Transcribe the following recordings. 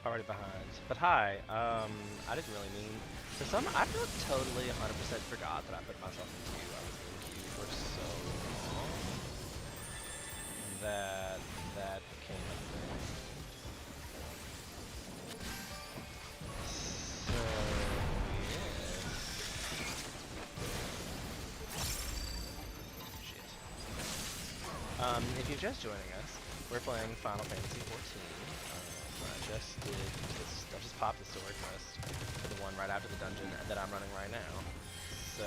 already behind. But hi, I didn't really mean. For some, I feel totally 100% forgot that I put myself in queue. I was in queue for so long that that became a thing. So, yes. Shit. If you're just joining us, we're playing Final Fantasy XIV. I just popped the sword quest for the one right after the dungeon that I'm running right now. So,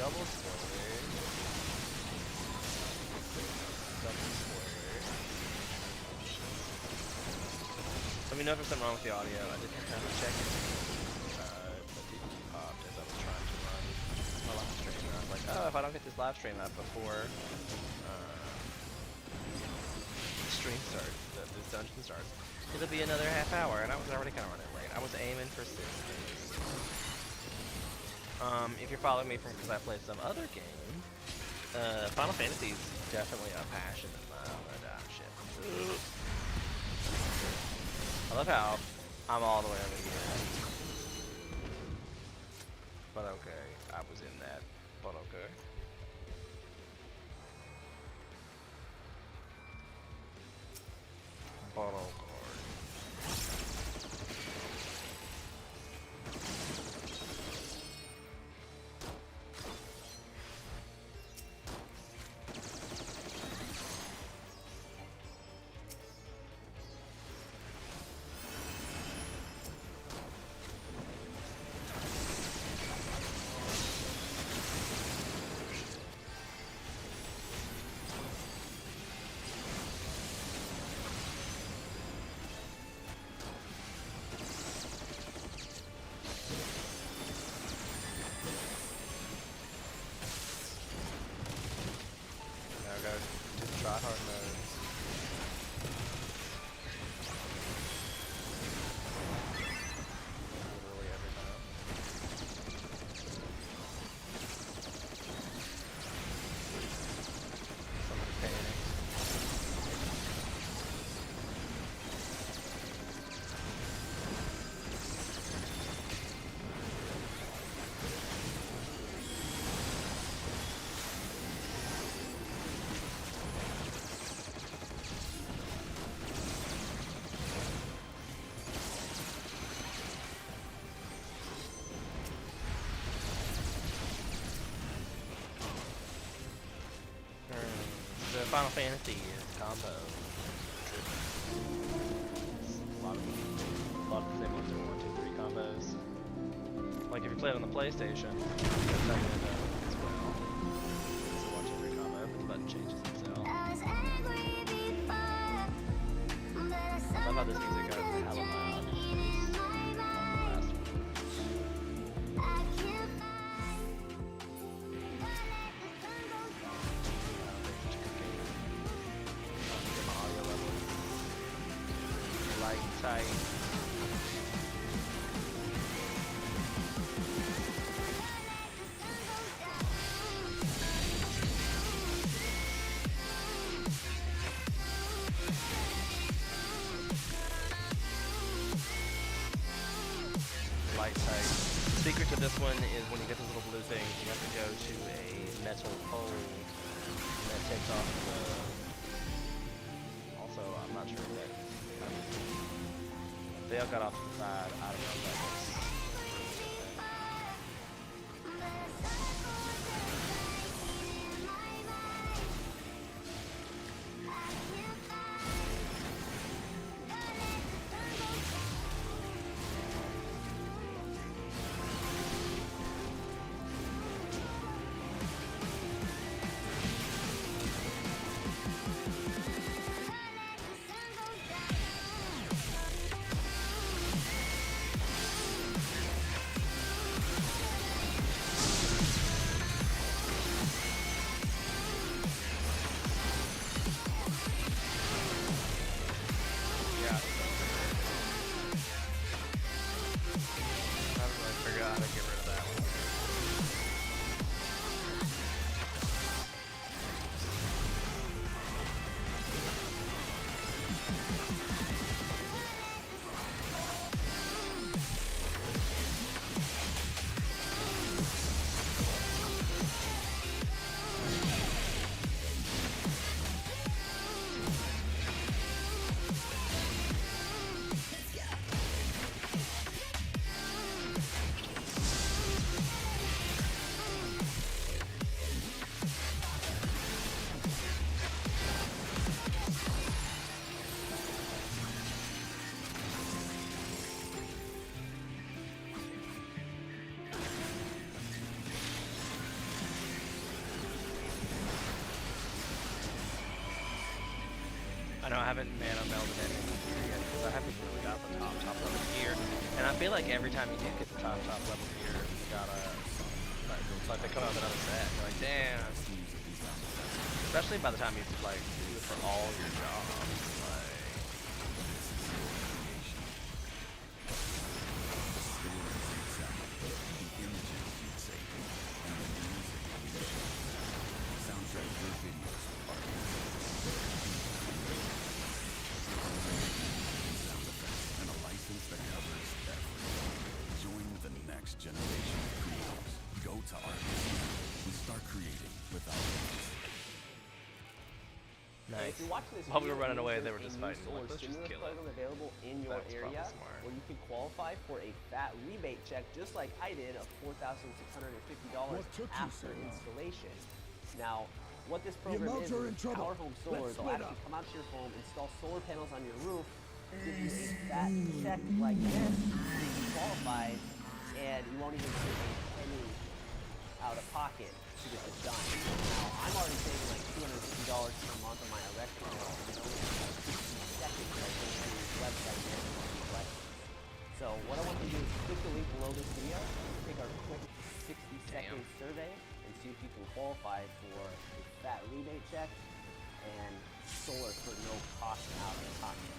double spoiler. Double spoiler. Let me know if there's something wrong with the audio. I didn't have to check it. But it popped as I was trying to run my live stream. And I was like, oh, if I don't get this live stream up before the stream starts, this dungeon starts, it'll be another half hour, and I was already kind of running late. I was aiming for 6 minutes. If you're following me from because I played some other game, Final Fantasy is definitely a passion of mine, but shit. I love how I'm all the way over here. But okay, I was in that, but okay. But okay. Try hard mode. Literally every time. Somebody painting. The Final Fantasy combo. A lot of similar to 1, 2, 3 combos. Like if you play it on the PlayStation, that's how you end up as well. It's a 1, 2, 3 combo, but the button changes itself. I love how this music goes hella loud. Tight. Light tight. The secret to this one is when you get those little blue things, you have to go to a metal pole that takes off the. Also, I'm not sure if that. They all got off to the side. I don't know if that looks. I know I haven't mana melded any gear yet because I haven't really got the top level gear, and I feel like every time you get the top level gear, you gotta like they come out with another set. You're like, damn. Especially by the time you like do it for all your jobs, like. Generation of creators. Go to artists and start creating without limits. Nice. If you're watching this While we were video, running away, there's they were a just new fighting. solar Like, let's just stimulus kill it. program available in your That's area probably smart. where you can qualify for a fat rebate check just like I did of $4,650 after installation. Now, what this program is Our Home Solar. They'll actually come out to your home, install solar panels on your roof, give you a fat check like this, so you qualify, and you won't even pay a penny out of pocket to get this done. Now, I'm already paying like $250 per month on my electric bill, and it only takes 60 seconds to go to the website and get these questions. So what I want you to do is click the link below this video, take our quick 60-second survey, and see if you can qualify for a fat rebate check and solar for no cost out of pocket.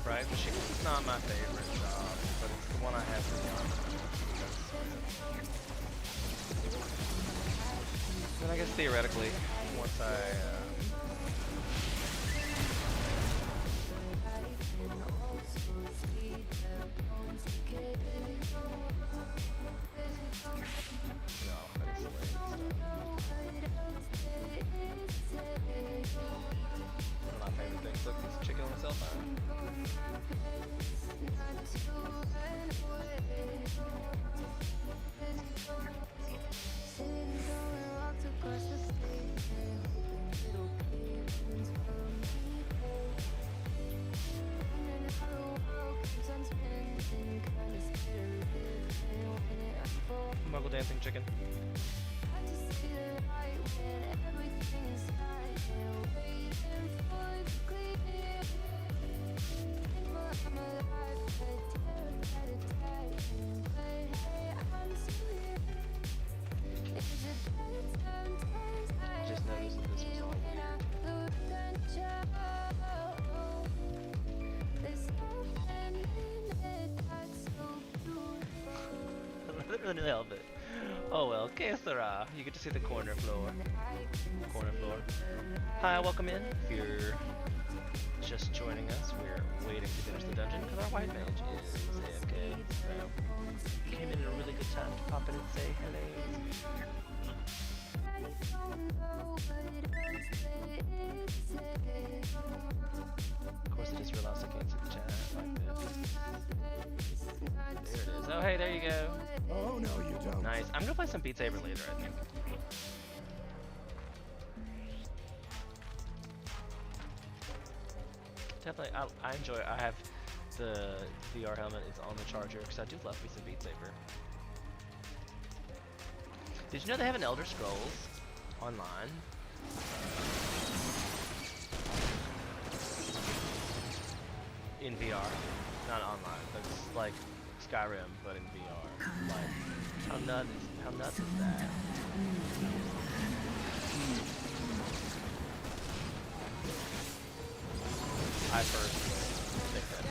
Right, machine's not my favorite job, but it's the one I have to be on. Then I guess theoretically, once I one of my favorite things, look, this chicken on my cell phone. Muggle dancing chicken. Just noticed that this was all weird. Literally help it. Oh well, que sera. You get to see the corner floor. Hi, welcome in. If you're just joining us, we're waiting to finish the dungeon because our white mage is AFK. So came in at a really good time to pop in and say hello. Of course, I just realized I can't see the chat like this. There it is. Oh, hey, there you go. Oh, no, you don't. Nice. I'm gonna play some Beat Saber later, I think. Definitely, I enjoy it. I have the VR helmet is on the charger because I do love me some Beat Saber. Did you know they have an Elder Scrolls online? In VR, not online, but it's like Skyrim, but in VR. Like, how nuts is that? I personally think that.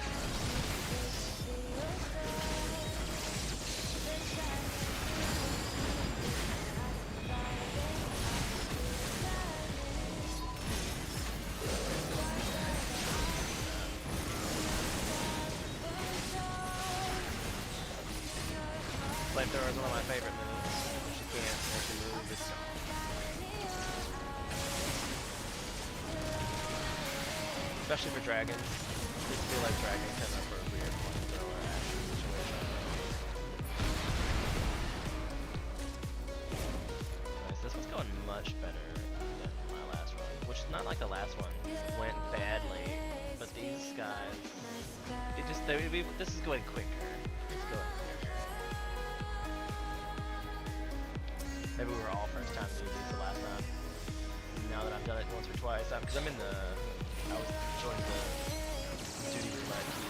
Flamethrower is one of my favorite moves. She can't actually move this song. Especially for dragons. I just feel like dragons have an appropriate flamethrower action situation. Nice, this one's going much better than my last one. Which is not like the last one went badly, but these guys, this is going quicker. It's going quicker. Maybe we were all first time newbies the last time. Now that I've done it once or twice, because I was showing the duties of my keys.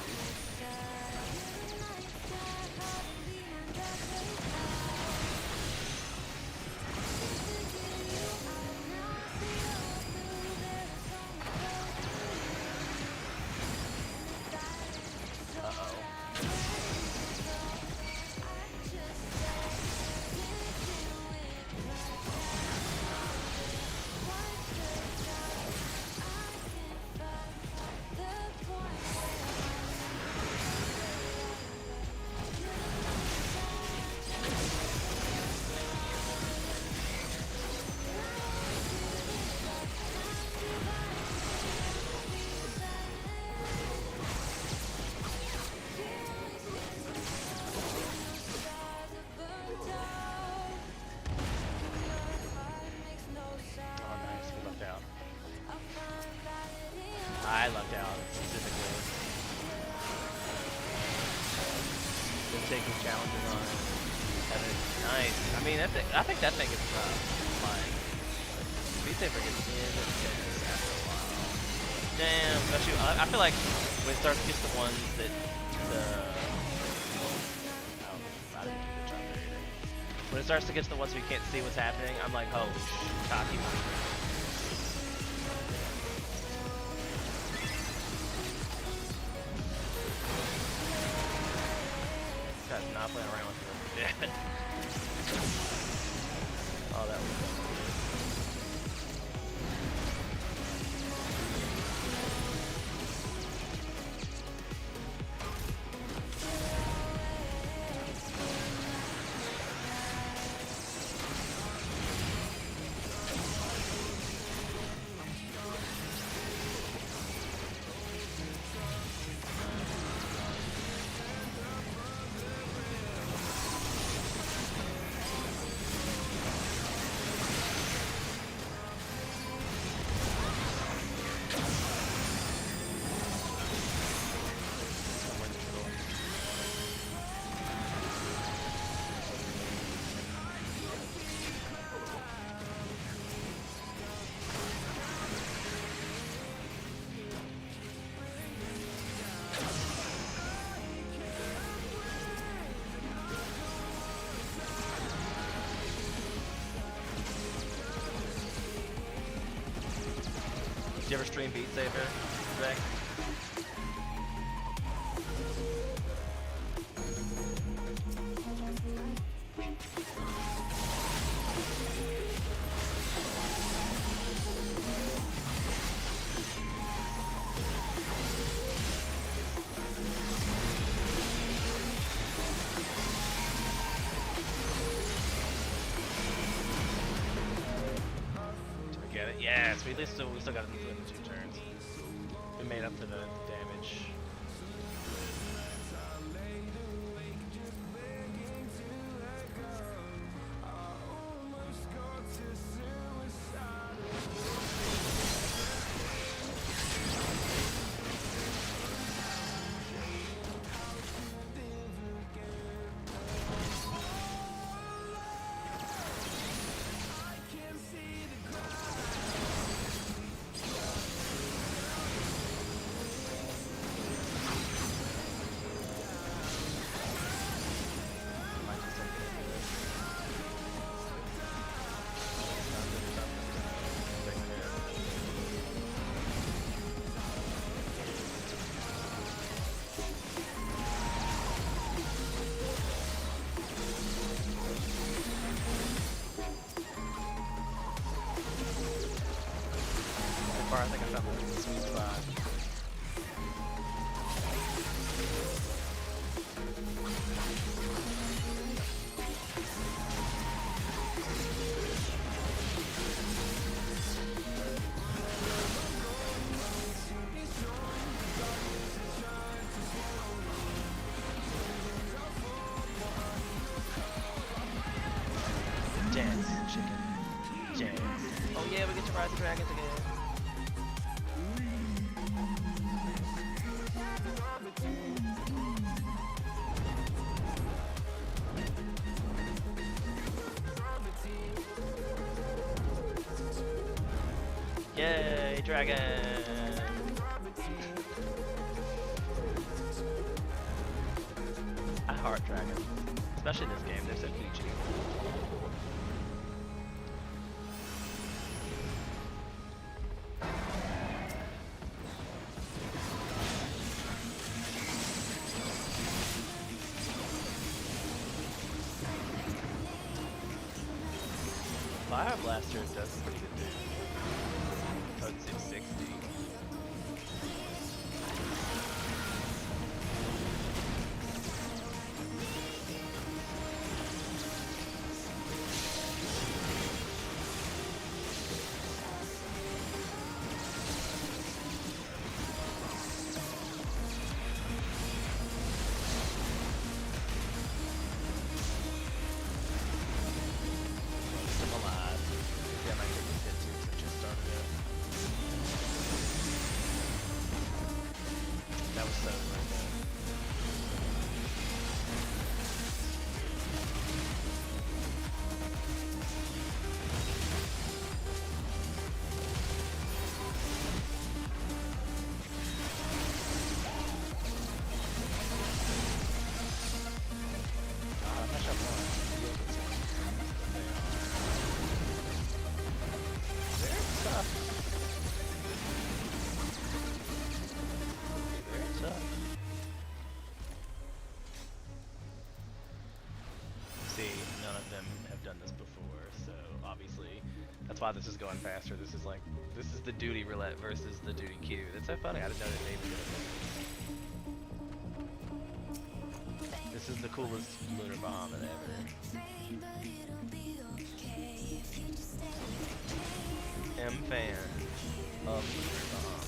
I lucked out specifically. Been taking challenges on Evan. Nice. I mean, I think that thing is flying. Speed Saber gets intense after a while. Damn. Especially, I feel like when it starts to get the ones that I didn't do the jump there either. When it starts to get to the ones where you can't see what's happening, I'm like, oh, cocky. Not playing around with it. Yeah. Oh, that was fun. Did you ever stream Beat Saber, Zach? Yes, we still got it in 2 turns. We made up for the damage. I think I found the sweet spot. Dance, chicken. Dance. Oh yeah, we get to ride the dragons again. Yay, dragon! I heart dragons. Especially in this game, they're so peachy. Fire Blaster does some pretty good things. Code 660. I'm alive. Yeah, I might take this hit too, 'cause I just started it. That was so worth it. I'm not sure more. Very tough. Very tough. See, none of them have done this before, so obviously that's why this is going faster. This is the duty roulette versus the duty queue. That's so funny. I didn't know that David did it. This is the coolest lunar bomb ever. M-fan of lunar bomb.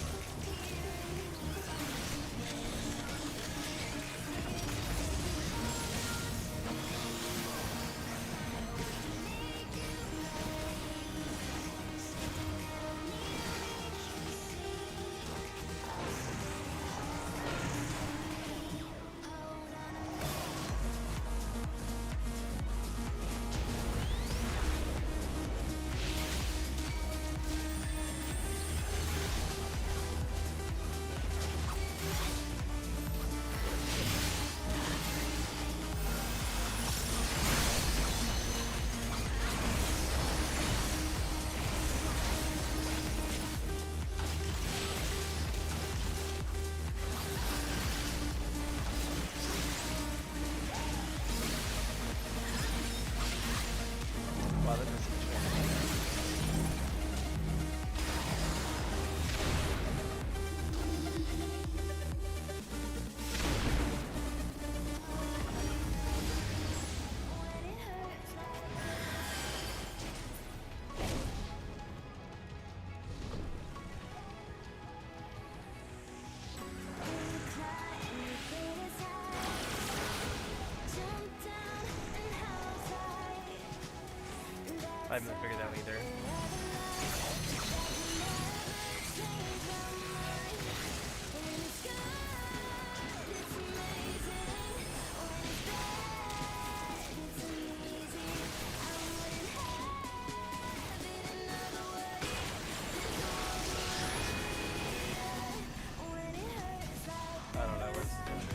Wow, that doesn't I haven't figured that out either. I don't know where this is going to be.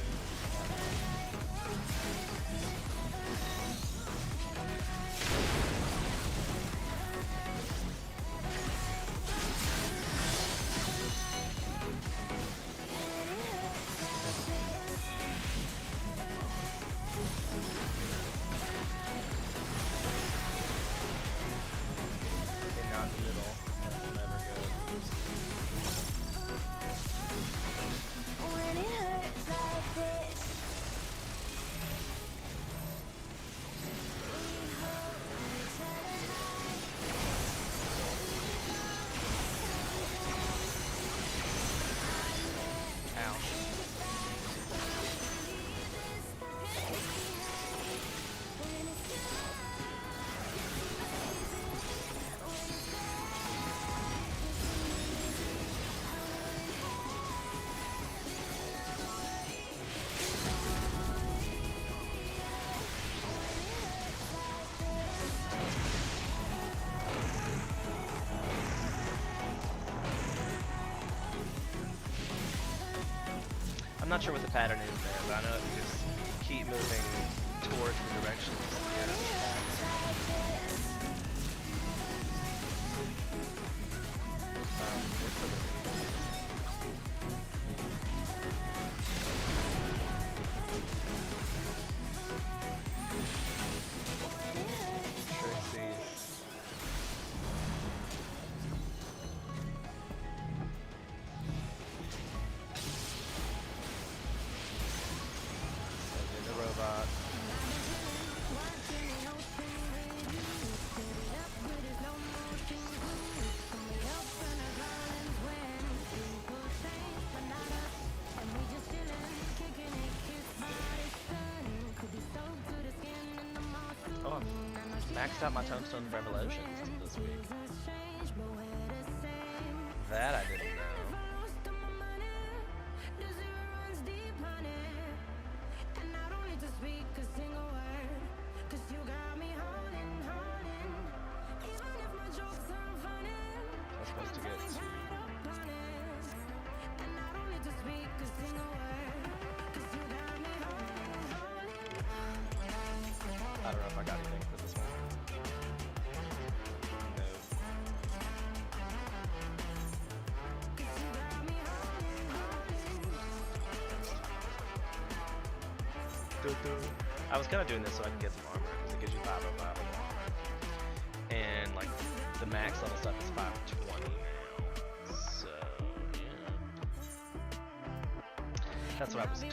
not sure what the pattern is there, but I know if you just keep moving towards the direction of the spear. Oh, I've maxed out my Tombstone Revelations this week. That I didn't know. I'm supposed to get to... I don't know if I got anything for this one. No. I was kind of doing this so I can get some armor, because it gives you 505 armor. And, like, the max level stuff is 520 now. So, yeah. That's what I was doing,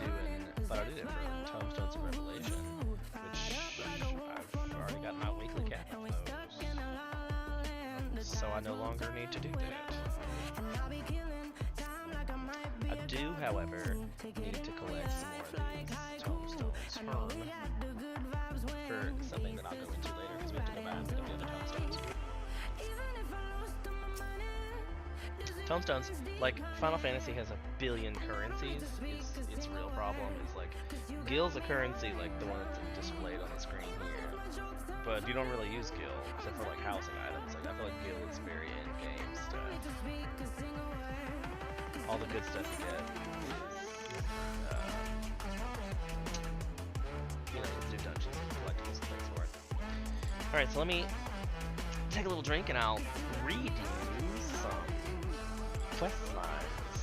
but I did it for Tombstones of Revelation, which I've already got my weekly cap of those. So I no longer need to do that. I do, however, need to collect some more of these Tombstones for something that I'll go into later, because we have to go back and pick up the other Tombstones. Tombstones, like, Final Fantasy has a billion currencies. Its real problem is, like, Gil's a currency, like the one that's displayed on the screen here. But you don't really use Gil, except for, like, housing items. Like, I feel like Gil is very in-game stuff. All the good stuff you get is, you know, do dungeons and collectibles and things for it. Alright, so let me take a little drink and I'll read you some quest lines.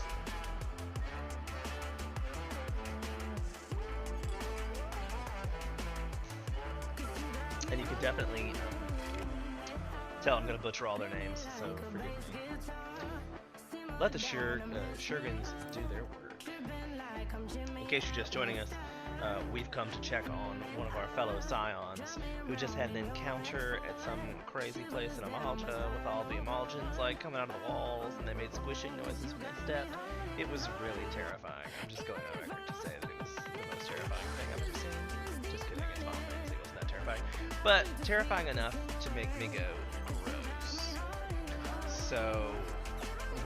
And you can definitely tell I'm going to butcher all their names, so forgive me. Let the Shurgans do their work. In case you're just joining us, we've come to check on one of our fellow Scions who just had an encounter at some crazy place in Amalja with all the Emulsions like coming out of the walls, and they made squishing noises when they stepped. It was really terrifying. I'm just going on record to say that it was the most terrifying thing I've ever seen. Just kidding, it's Final Fantasy, it wasn't that terrifying. But terrifying enough to make me go gross. So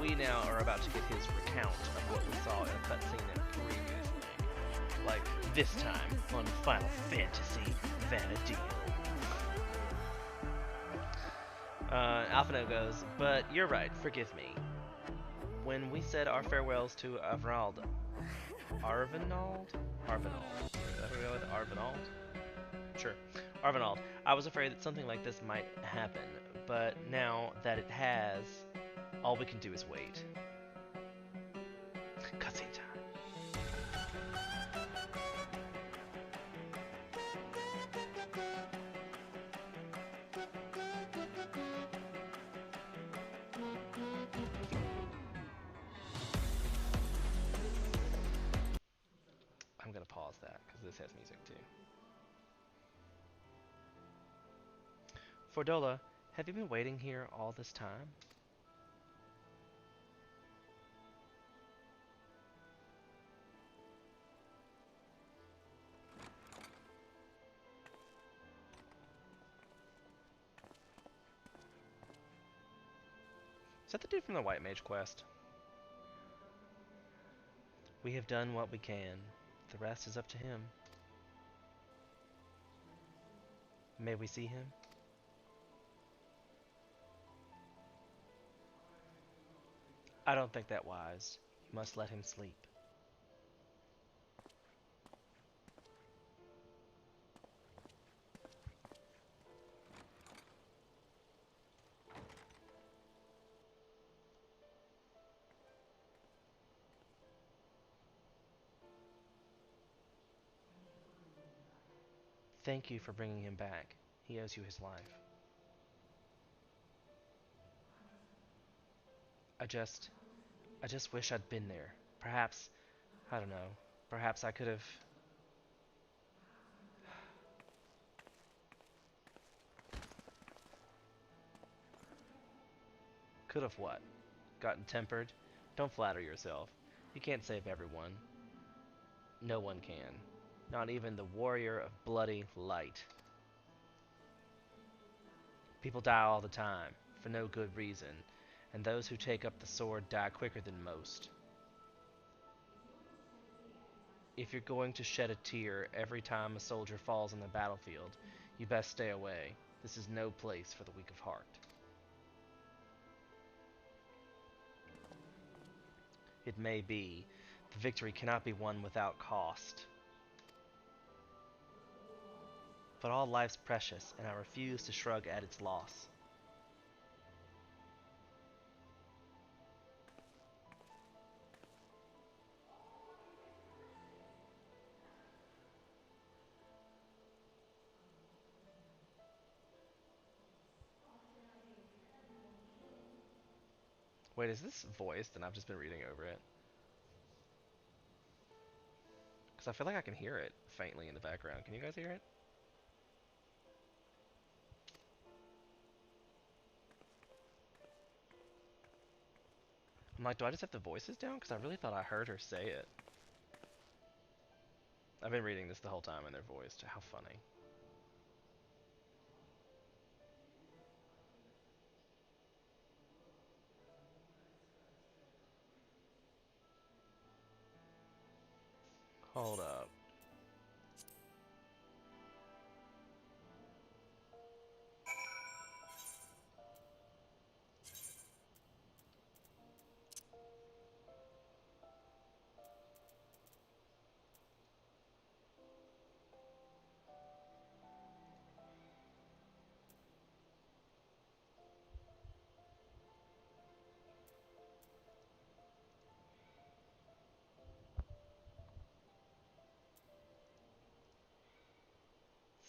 we now are about to get his recount of what we saw in a cutscene previously. Like, this time on Final Fantasy Vanadil. Alphino goes, but you're right, forgive me. When we said our farewells to Arvinald? Is that how we go with Arvinald? Sure. Arvinald, I was afraid that something like this might happen, but now that it has, all we can do is wait. Cutscene time. I'm gonna pause that because this has music too. Fordola, have you been waiting here all this time? Is that the dude from the White Mage quest? We have done what we can. The rest is up to him. May we see him? I don't think that wise. You must let him sleep. thank you for bringing him back. He owes you his life. I just, I just wish I'd been there. Perhaps, I don't know, perhaps I could have what? Gotten tempered? Don't flatter yourself. You can't save everyone. No one can. Not even the warrior of bloody light. People die all the time, for no good reason, and those who take up the sword die quicker than most. If you're going to shed a tear every time a soldier falls on the battlefield, you best stay away. This is no place for the weak of heart. It may be, the victory cannot be won without cost. But all life's precious, and I refuse to shrug at its loss. Wait, is this voiced and I've just been reading over it? Because I feel like I can hear it faintly in the background. Can you guys hear it? I'm like, do I just have the voices down? Because I really thought I heard her say it. I've been reading this the whole time and they're voiced. How funny. Hold up.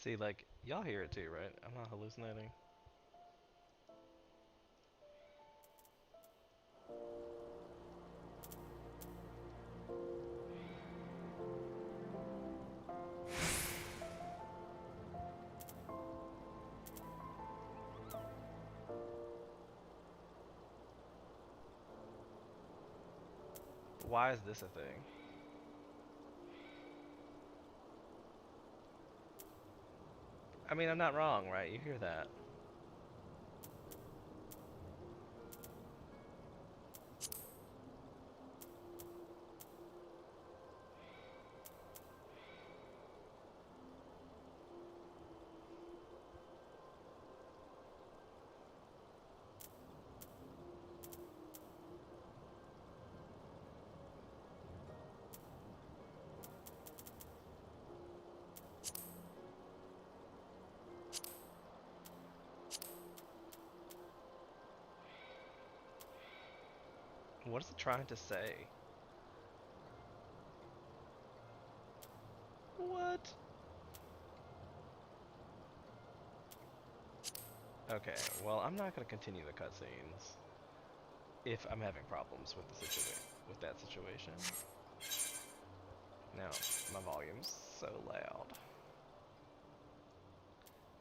See, like, y'all hear it too, right? I'm not hallucinating. Why is this a thing? I mean, I'm not wrong, right? You hear that. What is it trying to say? What? Okay, well, I'm not gonna continue the cutscenes if I'm having problems with that situation. Now, my volume's so loud.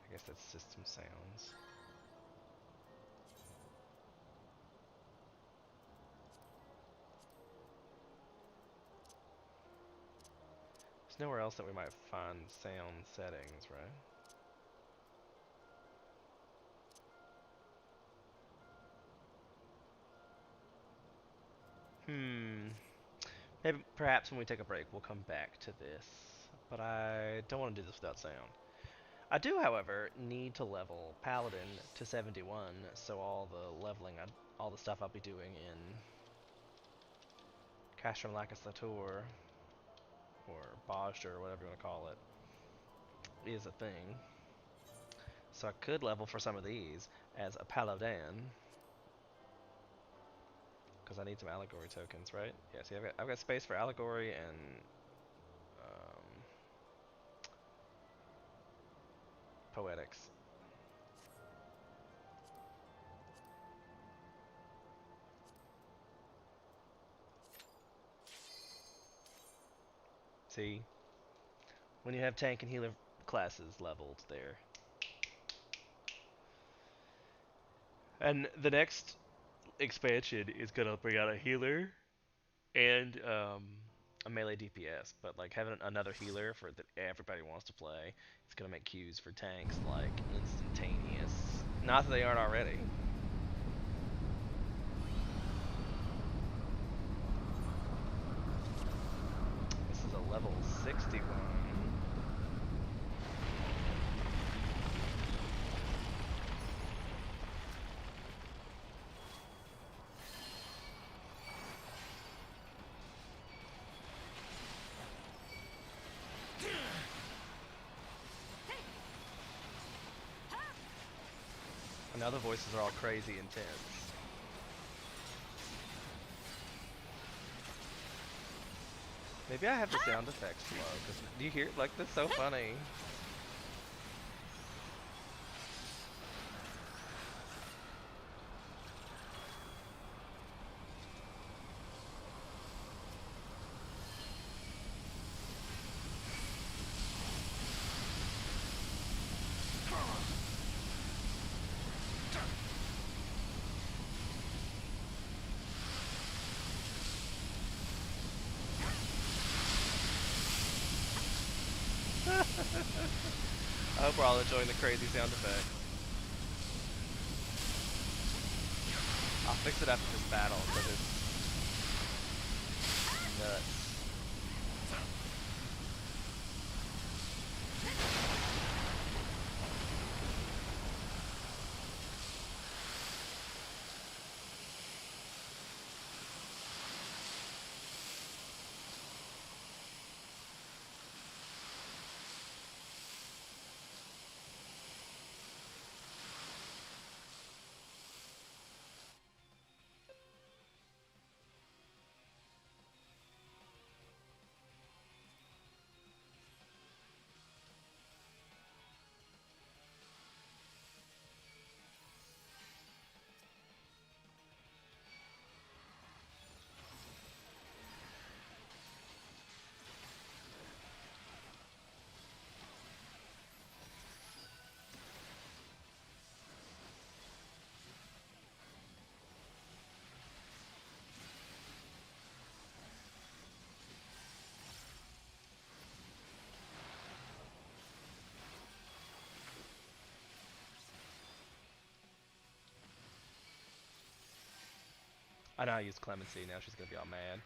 I guess that's system sounds. There's nowhere else that we might find sound settings, right? Maybe, perhaps when we take a break, we'll come back to this. But I don't want to do this without sound. I do, however, need to level Paladin to 71, so all the all the stuff I'll be doing in Castrum Lacus Latour, or Bajj, or whatever you want to call it, is a thing. So I could level for some of these as a Paladin, because I need some allegory tokens, right? Yeah, see, I've got space for allegory and poetics. See? When you have tank and healer classes leveled there. And the next expansion is gonna bring out a healer and a melee DPS, but like having another healer for that everybody wants to play, it's gonna make queues for tanks like instantaneous. Not that they aren't already. This is a level 61. And now the voices are all crazy intense. Maybe I have the sound effects low, cause do you hear? Like, that's so funny. I hope we're all enjoying the crazy sound effects. I'll fix it after this battle, because it's nuts. I know I used Clemency, now she's gonna be all mad.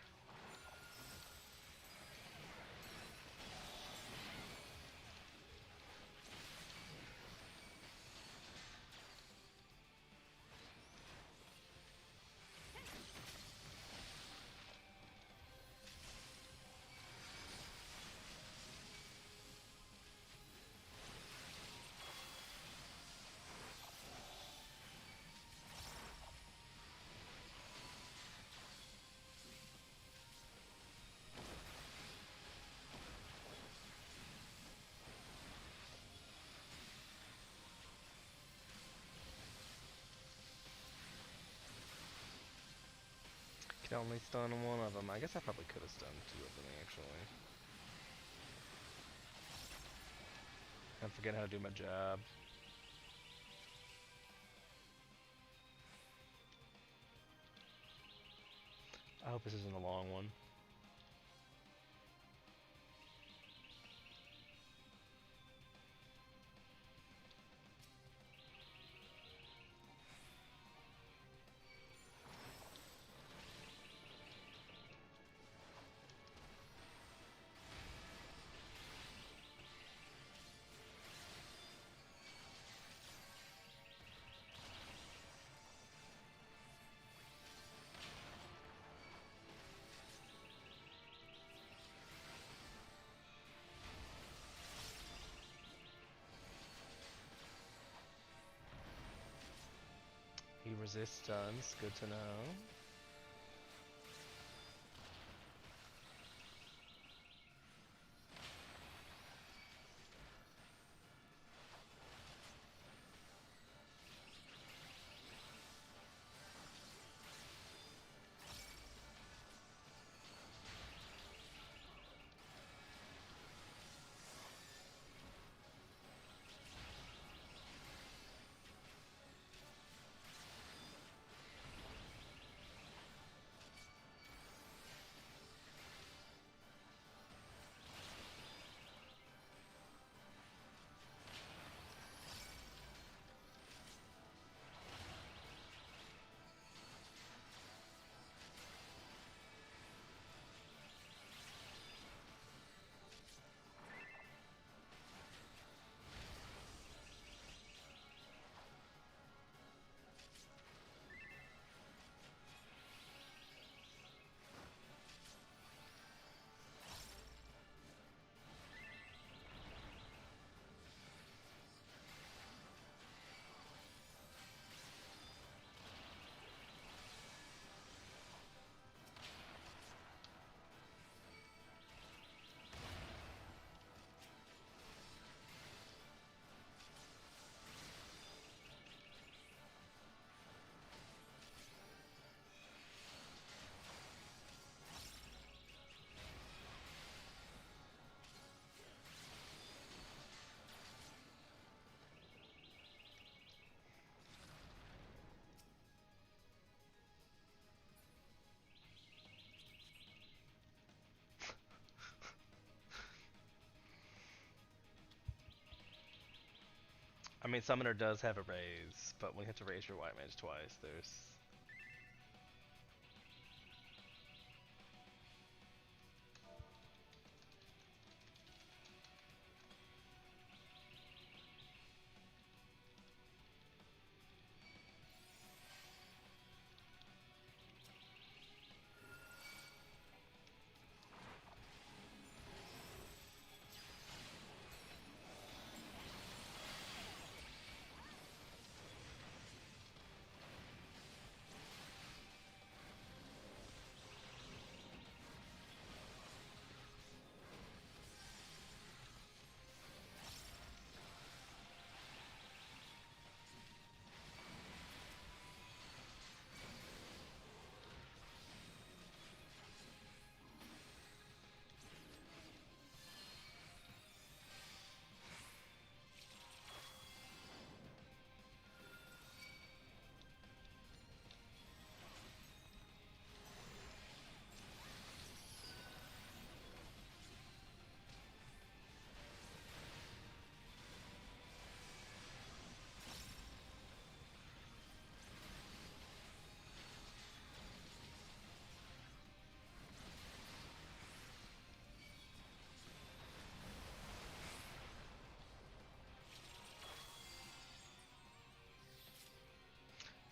Can only stun one of them. I guess I probably could have stunned two of them actually. I'm forgetting how to do my job. I hope this isn't a long one. He resists stuns, good to know. mean, Summoner does have a raise, but when you have to raise your white mage twice, there's...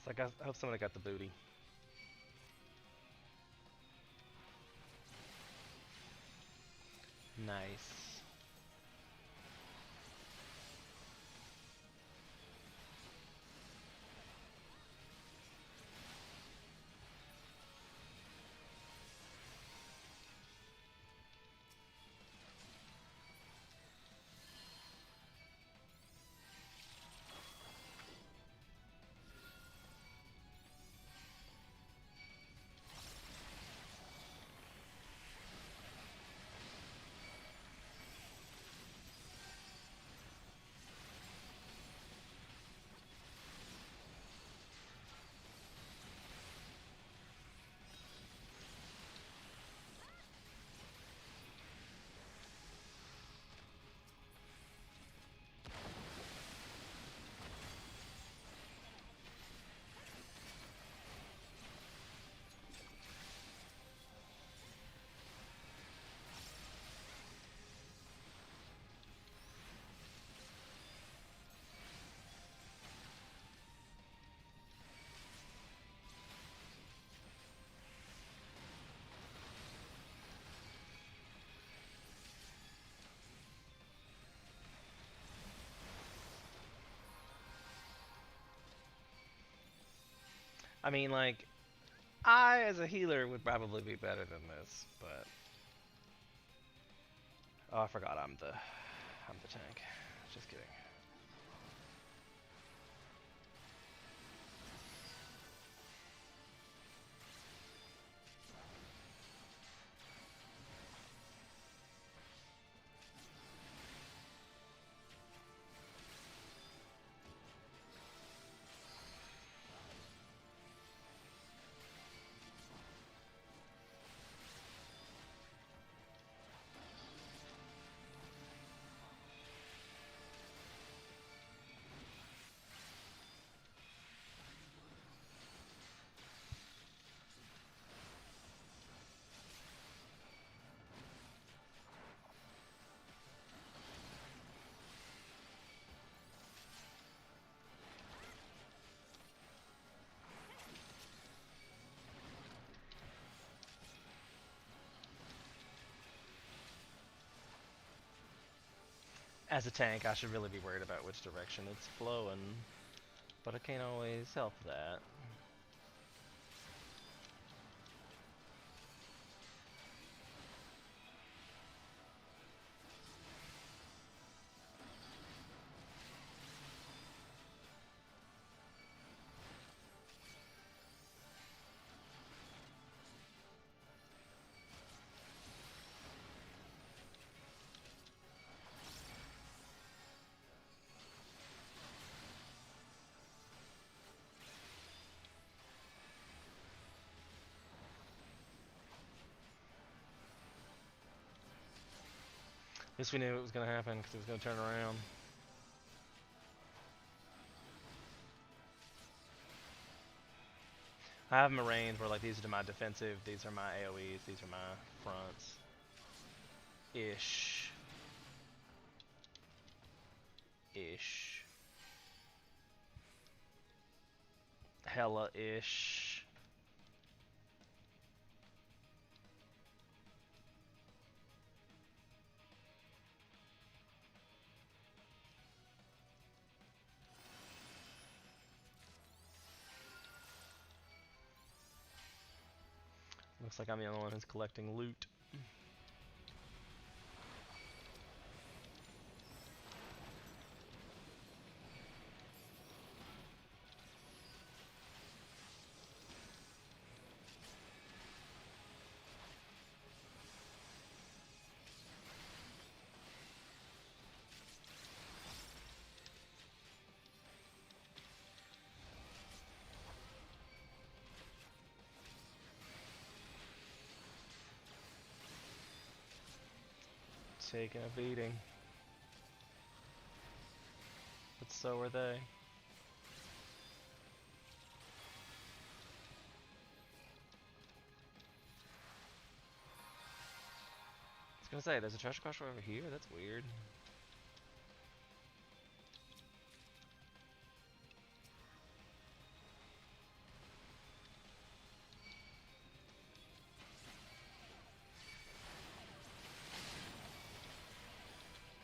It's like, I hope somebody got the booty. Nice. I mean, like, I, as a healer, would probably be better than this, but... Oh, I forgot I'm the tank. Just kidding. As a tank, I should really be worried about which direction it's flowing, but I can't always help that. At least we knew it was going to happen, because it was going to turn around. I have them arranged where like these are my defensive, these are my AoEs, these are my fronts. Ish. Ish. Hella-ish. Looks like I'm the only one who's collecting loot. Taking a beating. But so are they. I was gonna say, there's a treasure crusher over here? That's weird.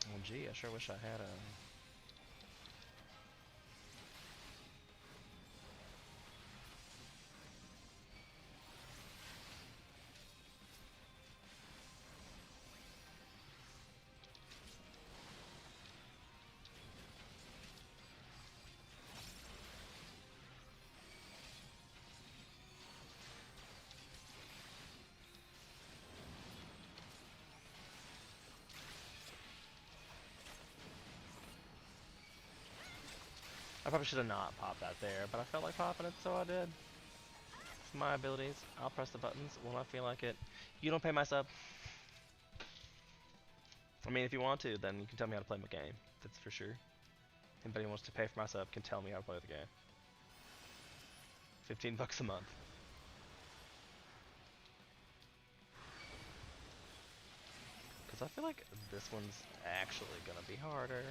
Oh gee, I sure wish I had a... I probably should have not popped that there, but I felt like popping it, so I did. It's my abilities. I'll press the buttons when I feel like it. You don't pay my sub. I mean, if you want to, then you can tell me how to play my game. That's for sure. Anybody who wants to pay for my sub can tell me how to play the game. 15 bucks a month. Because I feel like this one's actually gonna be harder.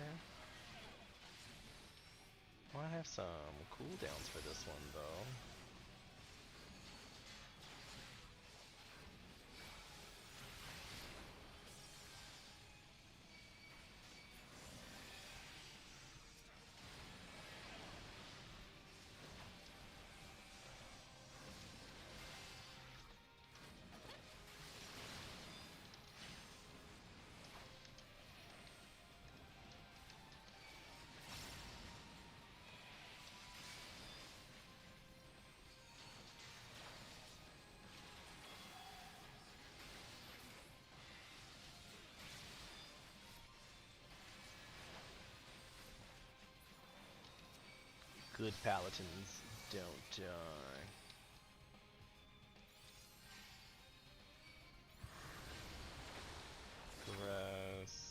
Well, I have some cooldowns for this one, though. Good paladins don't die. Gross.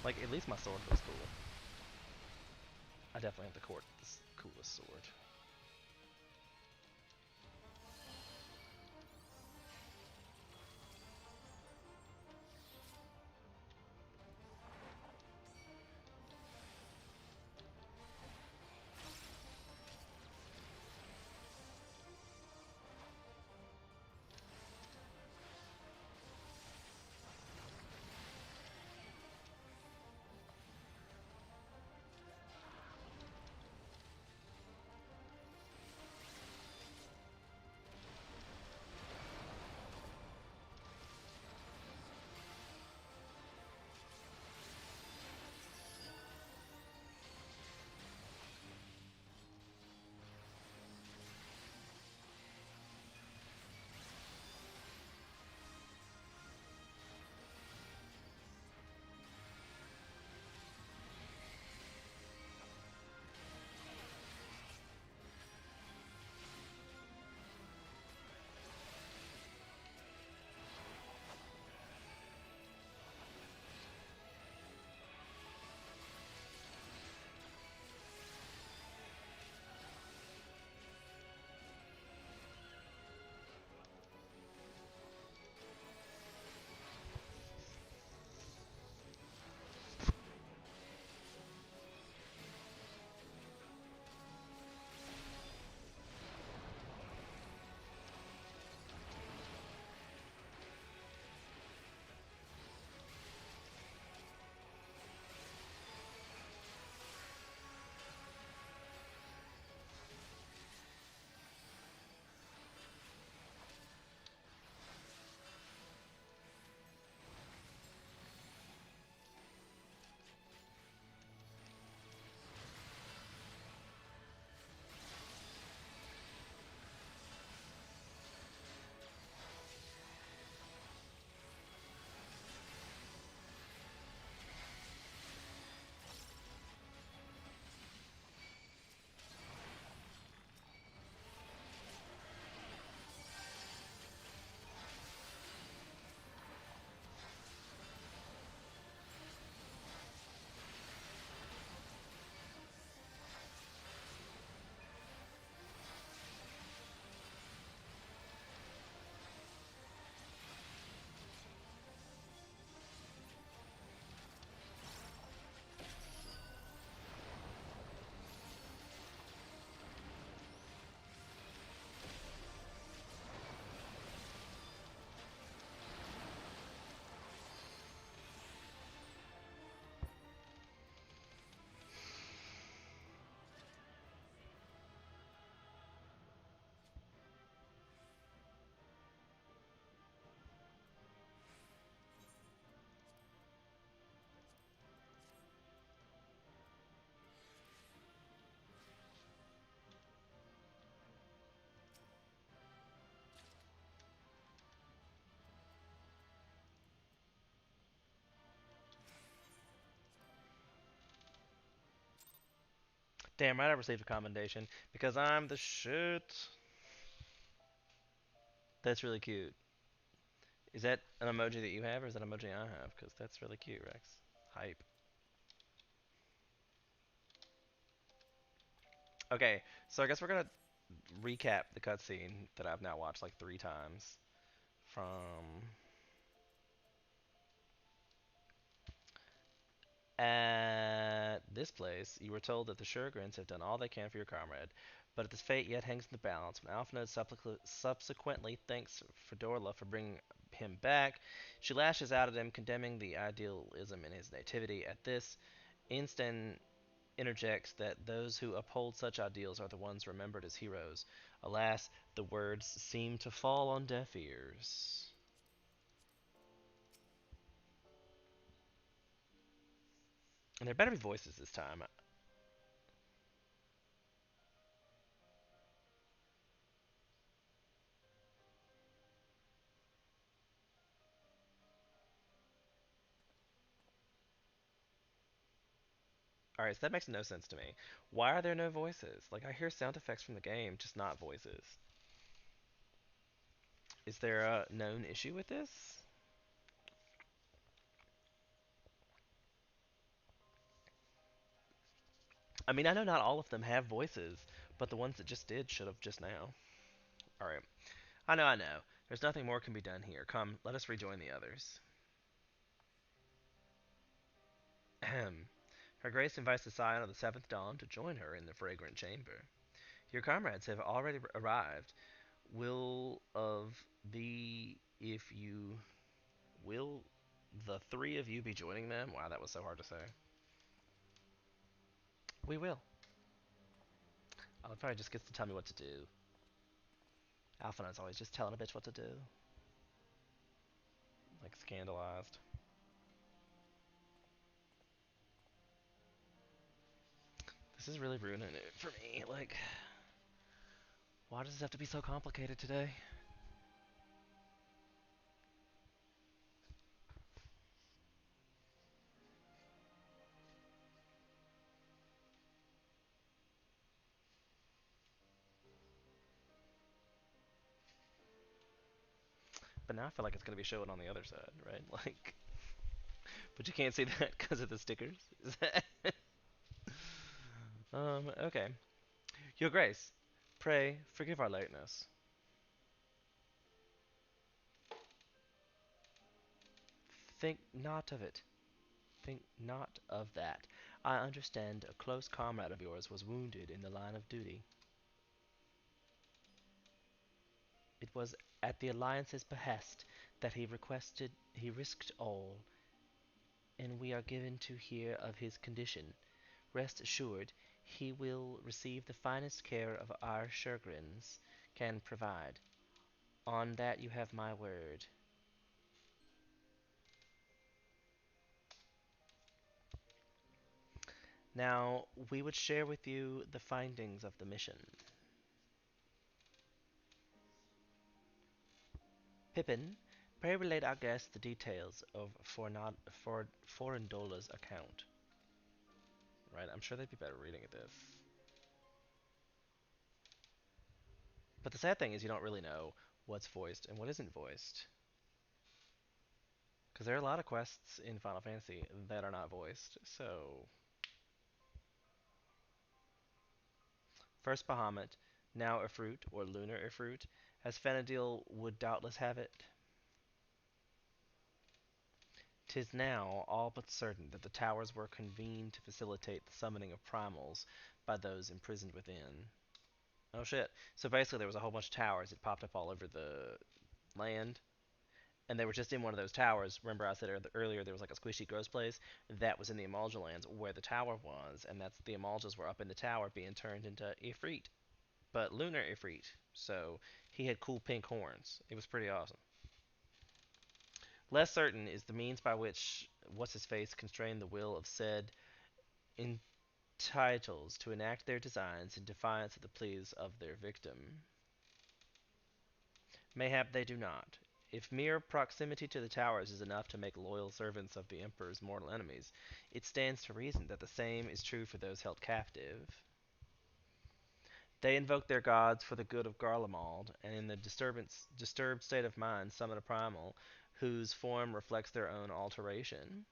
Like, at least my sword was cool. I definitely have the coolest sword. Damn right I received a commendation because I'm the shit. That's really cute. Is that an emoji that you have, or is that an emoji I have? Because that's really cute, Rex. Hype. Okay, so I guess we're gonna recap the cutscene that I've now watched like 3 times from at this place. You were told that the Shurgrins have done all they can for your comrade, but this fate yet hangs in the balance. When Alphinaud subsequently thanks Fedorla for bringing him back, she lashes out at him, condemning the idealism in his nativity. At this, Instan interjects that those who uphold such ideals are the ones remembered as heroes. Alas, the words seem to fall on deaf ears. And there better be voices this time. Alright, so that makes no sense to me. Why are there no voices? Like, I hear sound effects from the game, just not voices. Is there a known issue with this? I mean, I know not all of them have voices, but the ones that just did should have just now. Alright. I know. There's nothing more can be done here. Come, let us rejoin the others. Ahem. Her Grace invites the Scion of the Seventh Dawn to join her in the fragrant chamber. Your comrades have already arrived. Will of the if you will the 3 of you be joining them? Wow, that was so hard to say. We will. I'll probably just gets to tell me what to do. Alphinaud's always just telling a bitch what to do. Like scandalized. This is really ruining it for me. Like, why does this have to be so complicated today? But now I feel like it's gonna be showing on the other side, right? Like, but you can't see that because of the stickers. Okay. Your Grace, pray forgive our lateness. Think not of it. Think not of that. I understand a close comrade of yours was wounded in the line of duty. It was at the Alliance's behest that he risked all, and we are given to hear of his condition. Rest assured, he will receive the finest care of our Shurgrins can provide. On that you have my word. Now, we would share with you the findings of the mission. Pippin, pray relate our guests the details of Forindola's account. Right, I'm sure they'd be better reading at this. But the sad thing is you don't really know what's voiced and what isn't voiced. Because there are a lot of quests in Final Fantasy that are not voiced, so... First Bahamut, now Ifrit, or Lunar Ifrit, as Fenadil would doubtless have it. 'Tis now all but certain that the towers were convened to facilitate the summoning of primals by those imprisoned within. Oh shit. So basically there was a whole bunch of towers that popped up all over the land, and they were just in one of those towers. Remember I said earlier there was like a squishy gross place? That was in the Amalja lands where the tower was, and that's the Amaljas were up in the tower being turned into Ifrit. But Lunar Ifrit. So he had cool pink horns. It was pretty awesome. Less certain is the means by which What's His Face constrained the will of said entitles to enact their designs in defiance of the pleas of their victim. Mayhap they do not. If mere proximity to the towers is enough to make loyal servants of the Emperor's mortal enemies, it stands to reason that the same is true for those held captive. They invoke their gods for the good of Garlemald, and in the disturbed state of mind summon a primal, whose form reflects their own alteration.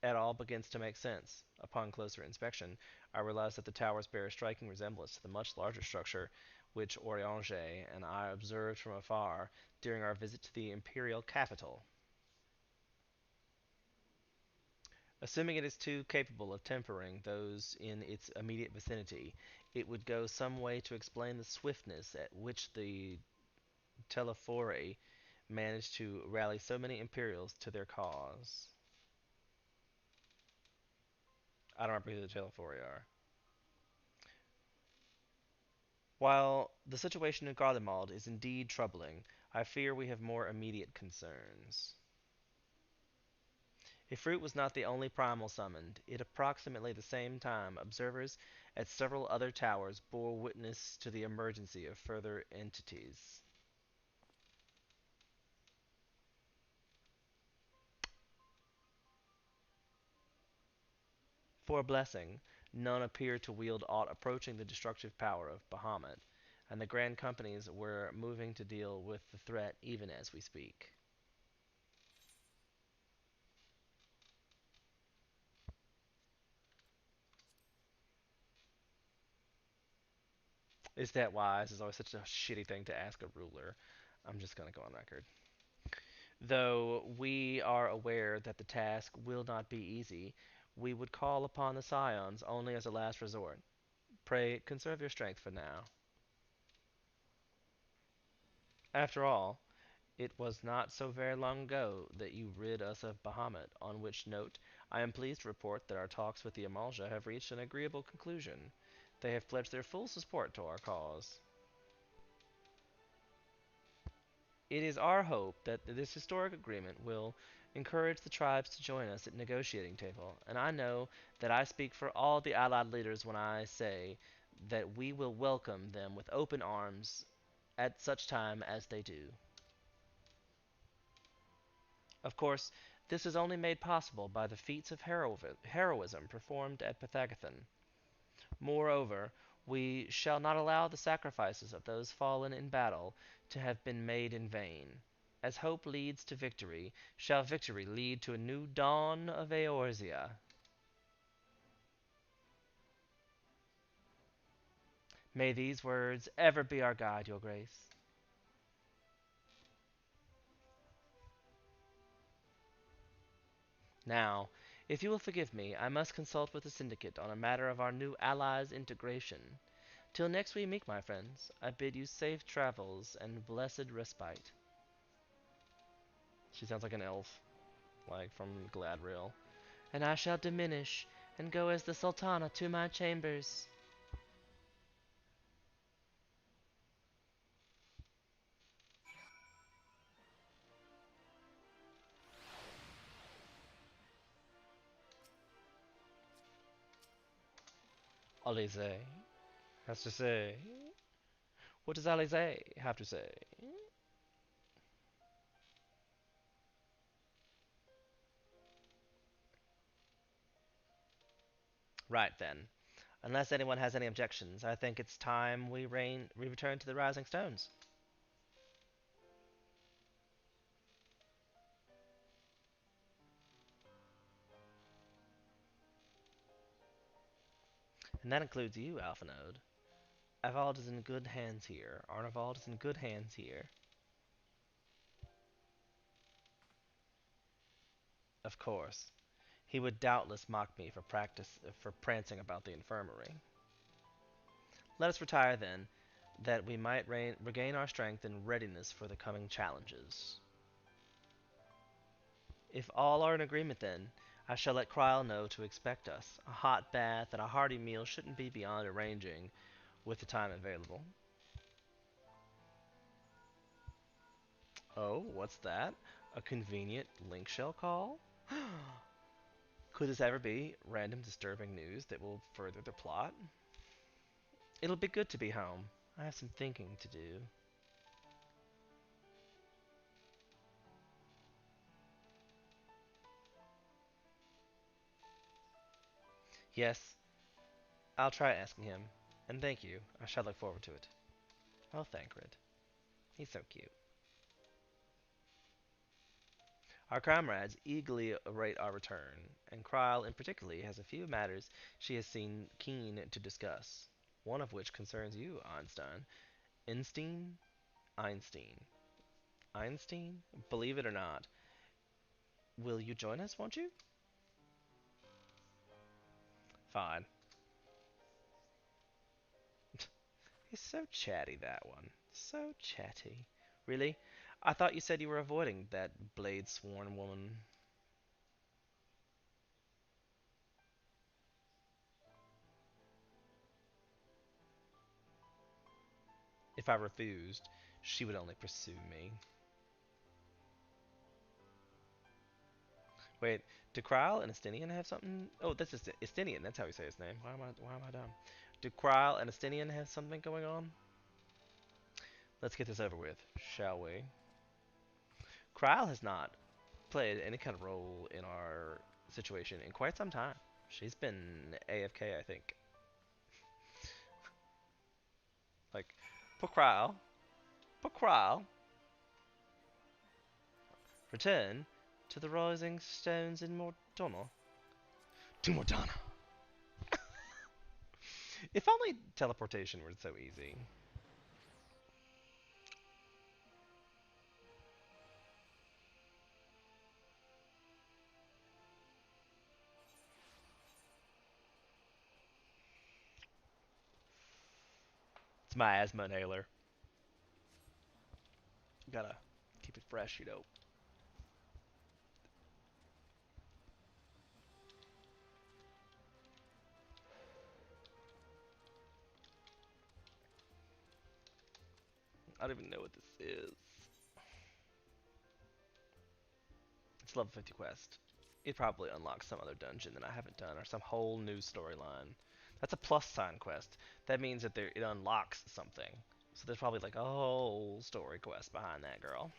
It all begins to make sense. Upon closer inspection, I realize that the towers bear a striking resemblance to the much larger structure which Oriange and I observed from afar during our visit to the imperial capital. Assuming it is too capable of tempering those in its immediate vicinity, it would go some way to explain the swiftness at which the Telefori managed to rally so many Imperials to their cause. I don't remember who the Telefori are. While the situation in Garlemald is indeed troubling, I fear we have more immediate concerns. If Fruit was not the only primal summoned, at approximately the same time observers at several other towers bore witness to the emergency of further entities. For a blessing, none appeared to wield aught approaching the destructive power of Bahamut, and the grand companies were moving to deal with the threat even as we speak. Is that wise? Is always such a shitty thing to ask a ruler. I'm just gonna go on record. Though we are aware that the task will not be easy, we would call upon the Scions only as a last resort. Pray conserve your strength for now. After all, it was not so very long ago that you rid us of Bahamut, on which note I am pleased to report that our talks with the Amalja have reached an agreeable conclusion. They have pledged their full support to our cause. It is our hope that this historic agreement will encourage the tribes to join us at the negotiating table, and I know that I speak for all the allied leaders when I say that we will welcome them with open arms at such time as they do. Of course, this is only made possible by the feats of heroism performed at Pythagothon. Moreover, we shall not allow the sacrifices of those fallen in battle to have been made in vain. As hope leads to victory, shall victory lead to a new dawn of Eorzea. May these words ever be our guide, Your Grace. Now, if you will forgive me, I must consult with the Syndicate on a matter of our new allies' integration. Till next we meet, my friends, I bid you safe travels and blessed respite. She sounds like an elf, like from Gladriel. And I shall diminish, and go as the Sultana to my chambers. Alize has to say. What does Alize have to say? Right then. Unless anyone has any objections, I think it's time we return to the Rising Stones. And that includes you, Alphanode. Avald is in good hands here. Arnavald is in good hands here. Of course. He would doubtless mock me for prancing about the infirmary. Let us retire then, that we might regain our strength and readiness for the coming challenges. If all are in agreement then, I shall let Kryle know to expect us. A hot bath and a hearty meal shouldn't be beyond arranging with the time available. Oh, what's that? A convenient link shell call? Could this ever be random disturbing news that will further the plot? It'll be good to be home. I have some thinking to do. Yes, I'll try asking him. And thank you. I shall look forward to it. Oh, Thancred. He's so cute. Our comrades eagerly await our return, and Kryle in particular has a few matters she has seen keen to discuss. One of which concerns you, Einstein. Einstein? Einstein. Einstein? Believe it or not. Will you join us, won't you? Fine. He's so chatty, that one. So chatty. Really? I thought you said you were avoiding that blade-sworn woman. If I refused, she would only pursue me. Wait, do Kryle and Estinian have something? Oh, that's just Estinian. That's how you say his name. Why am I dumb? Do Kryle and Estinian have something going on? Let's get this over with, shall we? Kryle has not played any kind of role in our situation in quite some time. She's been AFK, I think. Like, poor Kryle. Poor Kryle. Return to the rising stones in Mordona. To Mordana. If only teleportation were so easy. It's my asthma inhaler. Gotta keep it fresh, you know. I don't even know what this is. It's level 50 quest. It probably unlocks some other dungeon that I haven't done, or some whole new storyline. That's a plus sign quest. That means that it unlocks something. So there's probably like a whole story quest behind that girl.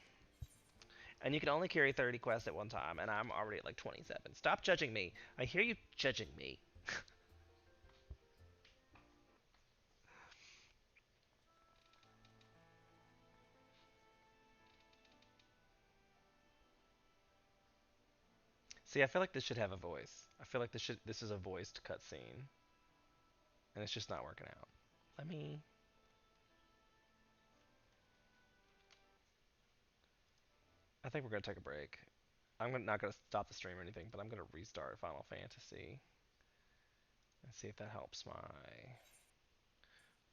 And you can only carry 30 quests at one time, and I'm already at like 27. Stop judging me. I hear you judging me. See, I feel like this should have a voice. I feel like this is a voiced cutscene. And it's just not working out. Let me... I think we're going to take a break. Not going to stop the stream or anything, but I'm going to restart Final Fantasy and see if that helps my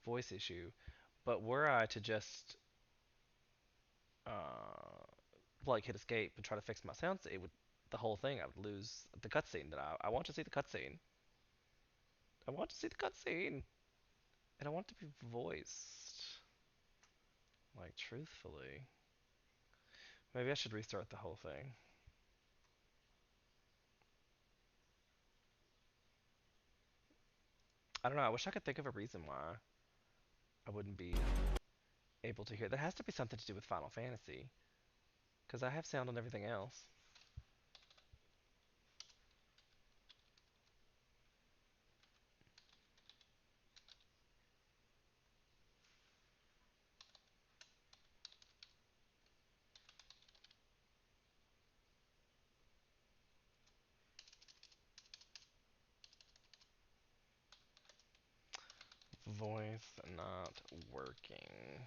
voice issue. But were I to just uh, like hit escape and try to fix my sounds, it would the whole thing. I would lose the cutscene that I want to see the cutscene. I want to see the cutscene, and I want it to be voiced. Like truthfully, maybe I should restart the whole thing. I don't know. I wish I could think of a reason why I wouldn't be able to hear. There has to be something to do with Final Fantasy, because I have sound on everything else. Voice not working.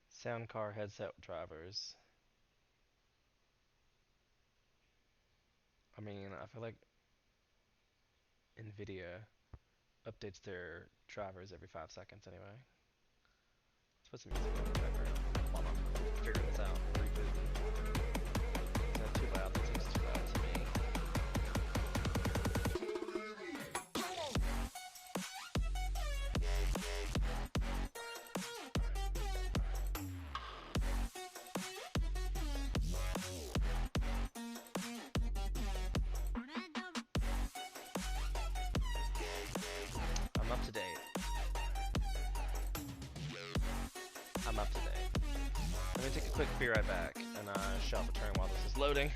Sound car headset drivers. I mean, I feel like Nvidia updates their drivers every 5 seconds anyway. Let's put some music on the background while I'm figuring this out. Rebooting. Is that too loud? That seems too loud to me. Let me take a quick be right back, and I shall return while this is loading.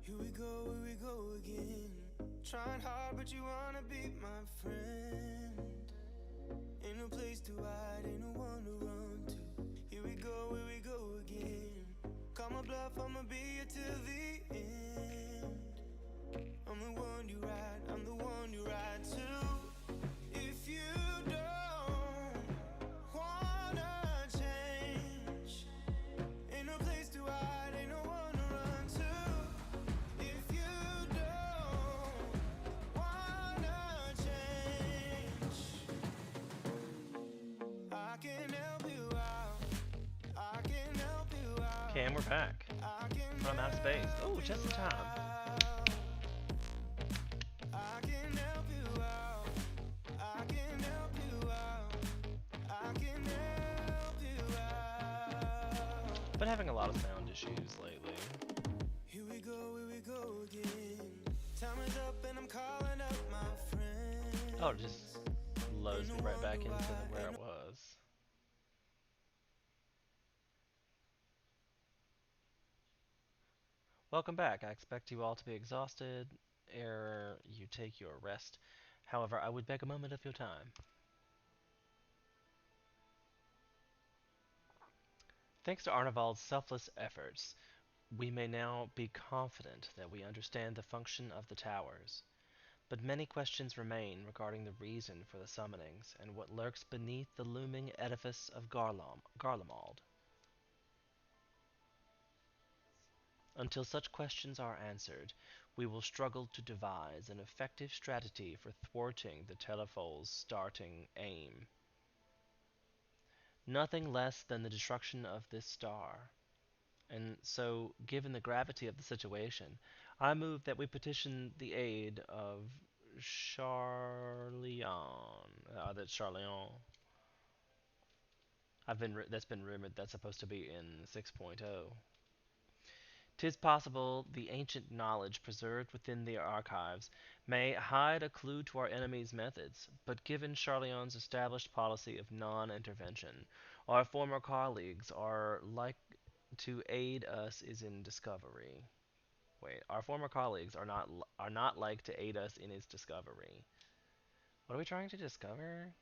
Here we go again. Trying hard, but you wanna be my friend. Ain't no place to hide, ain't no one to run to. Here we go again. Call my bluff, I'ma be here till the end. I'm the one you ride, I'm the one you ride to. If you don't wanna change, ain't no place to hide, ain't no one to run to. If you don't wanna change, I can help you out. I can help you out. Okay, and we're back. From outer space. Oh, just in time. I can help you out. I can help you out. I can help you out. Been having a lot of sound issues lately. Here we go again. Time is up and I'm calling up my friend. Oh, it just loads me right back into where I was. Welcome back. I expect you all to be exhausted ere you take your rest. However, I would beg a moment of your time. Thanks to Arnavald's selfless efforts, we may now be confident that we understand the function of the towers. But many questions remain regarding the reason for the summonings and what lurks beneath the looming edifice of Garlemald. Until such questions are answered, we will struggle to devise an effective strategy for thwarting the Telefol's starting aim. Nothing less than the destruction of this star. And so, given the gravity of the situation, I move that we petition the aid of Charlion. That's Charlion. That's been rumored that's supposed to be in 6.0. 'Tis possible the ancient knowledge preserved within the archives may hide a clue to our enemy's methods, but given Charlion's established policy of non-intervention, our former colleagues are like to aid us is in discovery. Wait, our former colleagues are not like to aid us in its discovery. What are we trying to discover?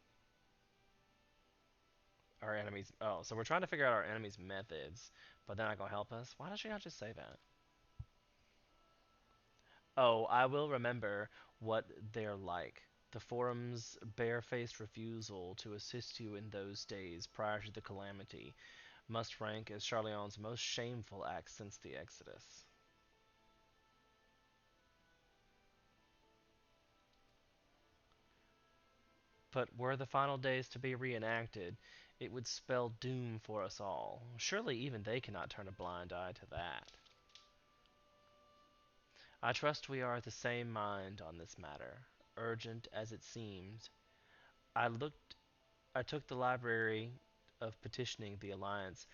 Our enemies. Oh, so we're trying to figure out our enemies' methods, but they're not gonna help us. Why does she not just say that? Oh, I will remember what they're like. The forum's barefaced refusal to assist you in those days prior to the calamity must rank as Charlion's most shameful act since the Exodus. But were the final days to be reenacted, it would spell doom for us all. Surely even they cannot turn a blind eye to that. I trust we are of the same mind on this matter. Urgent as it seems, I looked I took the library of petitioning the Alliance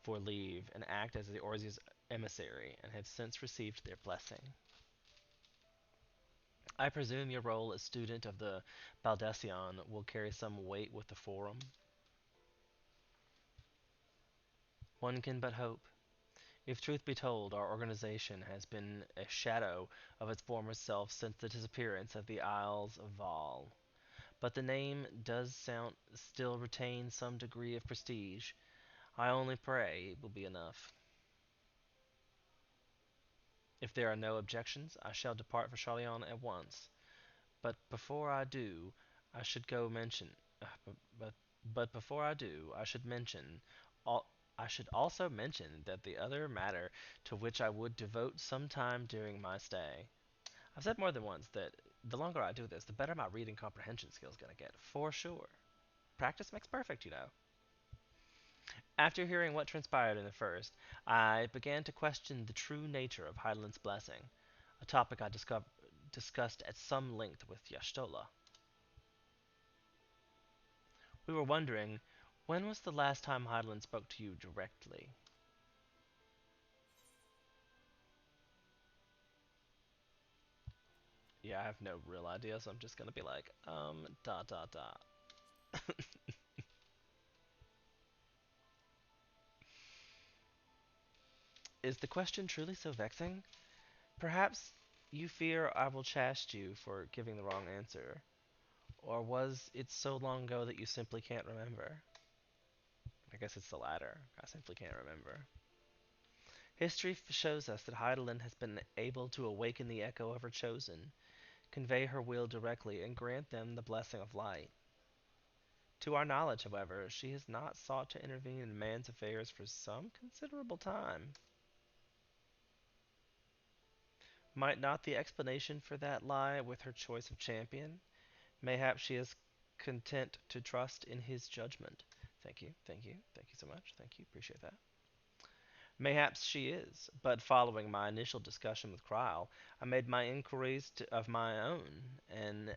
for leave and act as the Orzi's emissary, and have since received their blessing. I presume your role as student of the Baldesion will carry some weight with the Forum. One can but hope. If truth be told, our organization has been a shadow of its former self since the disappearance of the Isles of Val. But the name does sound still retain some degree of prestige. I only pray it will be enough. If there are no objections, I shall depart for Charlion at once. But before I do, I should go mention. But but before I do, I should mention. All, I should also mention that the other matter to which I would devote some time during my stay. I've said more than once that the longer I do this, the better my reading comprehension skills gonna get, for sure. Practice makes perfect, you know. After hearing what transpired in the first, I began to question the true nature of Hydalen's blessing, a topic I discussed at some length with Yastola. We were wondering, when was the last time Hydalen spoke to you directly? Yeah, I have no real idea, so I'm just gonna be like, dot dot dot. Is the question truly so vexing? Perhaps you fear I will chaste you for giving the wrong answer. Or was it so long ago that you simply can't remember? I guess it's the latter. I simply can't remember. History shows us that Hydaelyn has been able to awaken the echo of her chosen, convey her will directly, and grant them the blessing of light. To our knowledge, however, she has not sought to intervene in man's affairs for some considerable time. Might not the explanation for that lie with her choice of champion? Mayhap she is content to trust in his judgment. Thank you, thank you, thank you so much. Thank you, appreciate that. Mayhaps she is, but following my initial discussion with Kryle, I made my inquiries of my own, and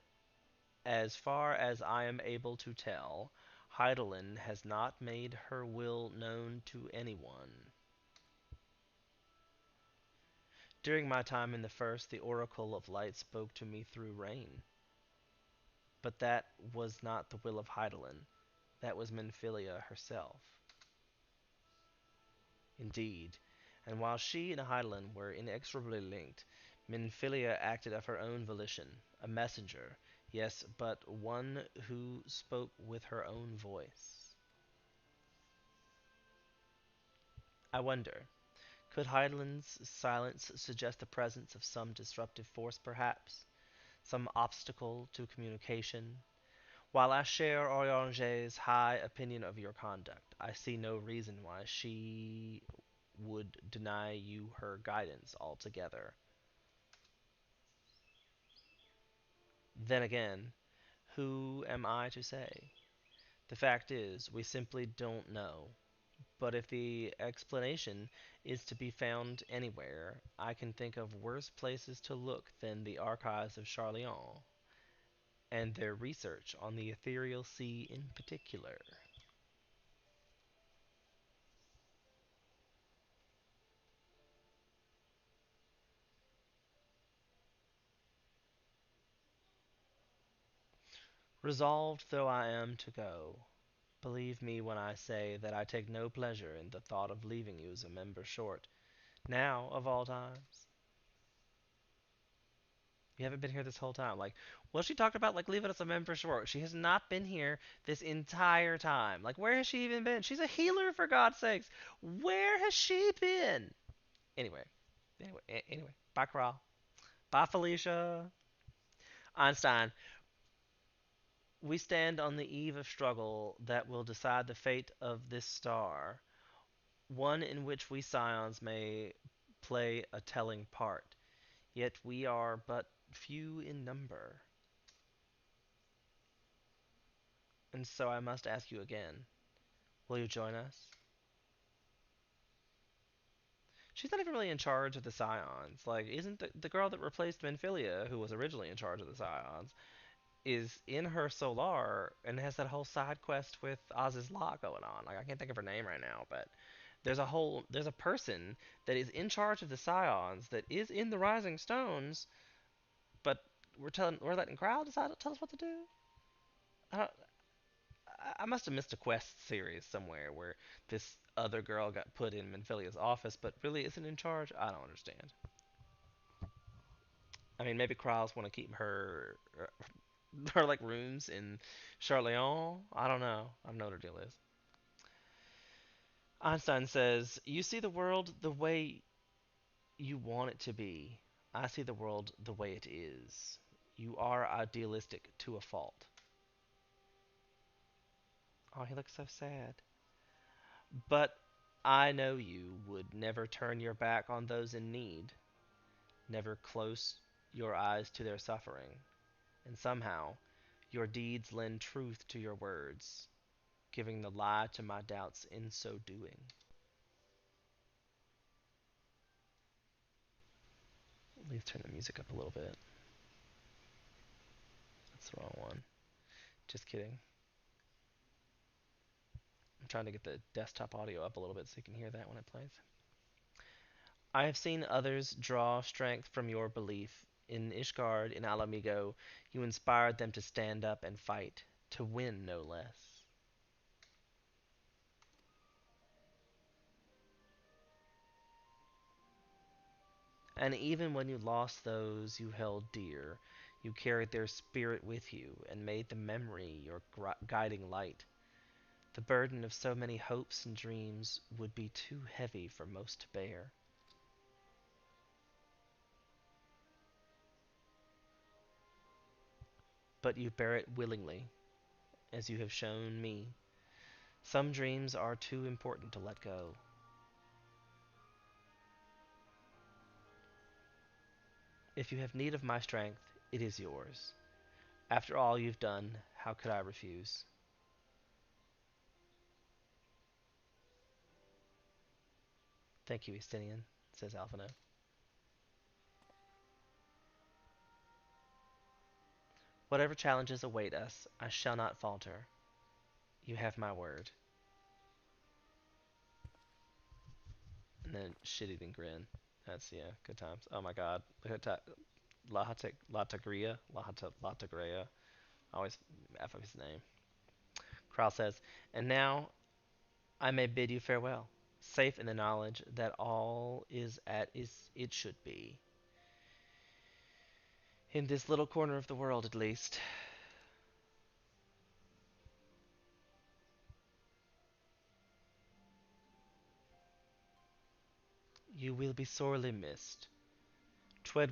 as far as I am able to tell, Hydaelyn has not made her will known to anyone. During my time in the First, the Oracle of Light spoke to me through rain. But that was not the will of Hydaelyn. That was Menphilia herself. Indeed, and while she and Hydaelyn were inexorably linked, Menphilia acted of her own volition, a messenger, yes, but one who spoke with her own voice. I wonder, could Hydaelyn's silence suggest the presence of some disruptive force perhaps? Some obstacle to communication? While I share Oriange's high opinion of your conduct, I see no reason why she would deny you her guidance altogether. Then again, who am I to say? The fact is, we simply don't know. But if the explanation is to be found anywhere, I can think of worse places to look than the archives of Charlion, and their research on the ethereal sea in particular. Resolved though I am to go, believe me when I say that I take no pleasure in the thought of leaving you as a member short, now of all times. You haven't been here this whole time. Like, what she talked about, like leaving us a member short. She has not been here this entire time. Like, where has she even been? She's a healer, for God's sakes. Where has she been? Anyway, anyway. Bye, Carl. Bye, Felicia. Einstein. We stand on the eve of struggle that will decide the fate of this star, one in which we scions may play a telling part. Yet we are but few in number. And so I must ask you again, will you join us? She's not even really in charge of the Scions. Like, isn't the girl that replaced Menphilia, who was originally in charge of the Scions, is in her Solar and has that whole side quest with Oz's Lot going on. Like, I can't think of her name right now, but there's a person that is in charge of the Scions that is in the Rising Stones, but we're letting Crowd decide to tell us what to do. I, don't, I must have missed a quest series somewhere where this other girl got put in Menphilia's office, but really isn't in charge. I don't understand. I mean, maybe Krauls want to keep her like rooms in Charleon. I don't know. I don't know what her deal is. Einstein says, "You see the world the way you want it to be. I see the world the way it is. You are idealistic to a fault." Oh, he looks so sad. But I know you would never turn your back on those in need, never close your eyes to their suffering, and somehow your deeds lend truth to your words, giving the lie to my doubts in so doing. Let's turn the music up a little bit. That's the wrong one. Just kidding. I'm trying to get the desktop audio up a little bit so you can hear that when it plays. I have seen others draw strength from your belief. In Ishgard, in Alamigo, you inspired them to stand up and fight, to win no less. And even when you lost those you held dear, you carried their spirit with you and made the memory your guiding light. The burden of so many hopes and dreams would be too heavy for most to bear. But you bear it willingly, as you have shown me. Some dreams are too important to let go. If you have need of my strength, it is yours. After all you've done, how could I refuse? Thank you, Estinian, says Alphino. Whatever challenges await us, I shall not falter. You have my word. And then shit-eating grin. That's, yeah, good times. Oh my god. Latagria? Latagrea. I always F up his name. Kral says, and now I may bid you farewell, safe in the knowledge that all is as it should be. In this little corner of the world, at least. You will be sorely missed. Tread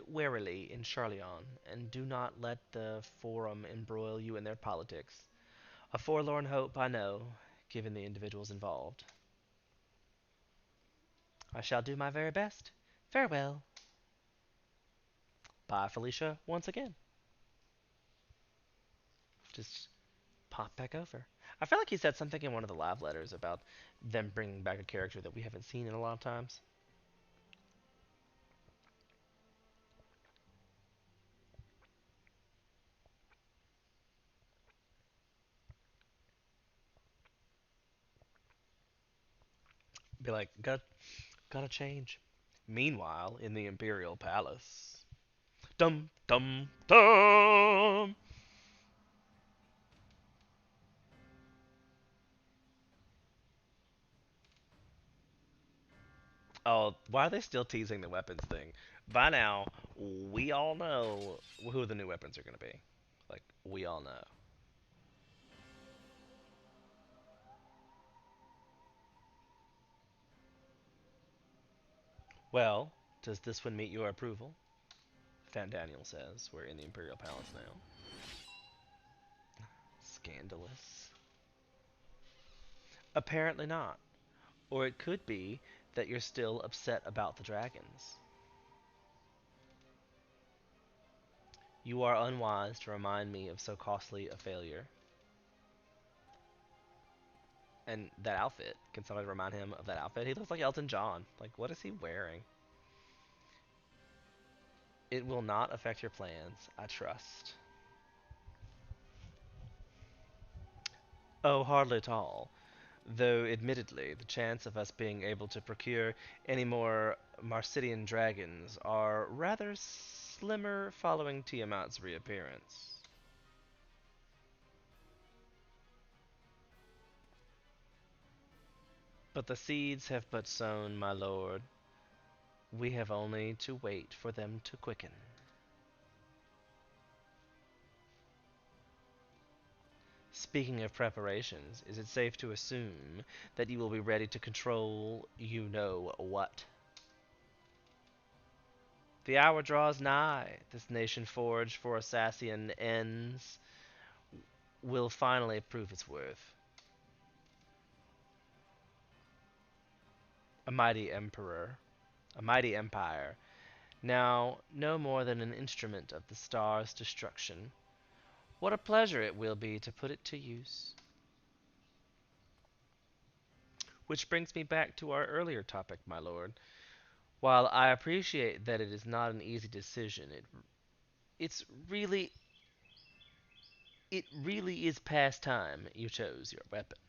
warily in Charleon, and do not let the Forum embroil you in their politics. A forlorn hope, I know, given the individuals involved. I shall do my very best. Farewell. Bye, Felicia, once again. Just pop back over. I feel like he said something in one of the live letters about them bringing back a character that we haven't seen in a lot of times. Be like, gotta change. Meanwhile, in the Imperial Palace. Dum dum dum. Oh, why are they still teasing the weapons thing? By now, we all know who the new weapons are gonna be. Like, we all know. Well, does this one meet your approval? Fan Daniel says. We're in the Imperial Palace now. Scandalous. Apparently not. Or it could be that you're still upset about the dragons. You are unwise to remind me of so costly a failure. And that outfit. Can somebody remind him of that outfit? He looks like Elton John. Like, what is he wearing? It will not affect your plans, I trust. Oh, hardly at all. Though, admittedly, the chance of us being able to procure any more Marsidian dragons are rather slimmer following Tiamat's reappearance. But the seeds have but sown, my lord. We have only to wait for them to quicken. Speaking of preparations, is it safe to assume that you will be ready to control you know what? The hour draws nigh. This nation forged for Assassian ends will finally prove its worth. A mighty emperor, a mighty empire, now no more than an instrument of the star's destruction. What a pleasure it will be to put it to use. Which brings me back to our earlier topic, my lord. While I appreciate that it is not an easy decision, it's really it really is past time you chose your weapon.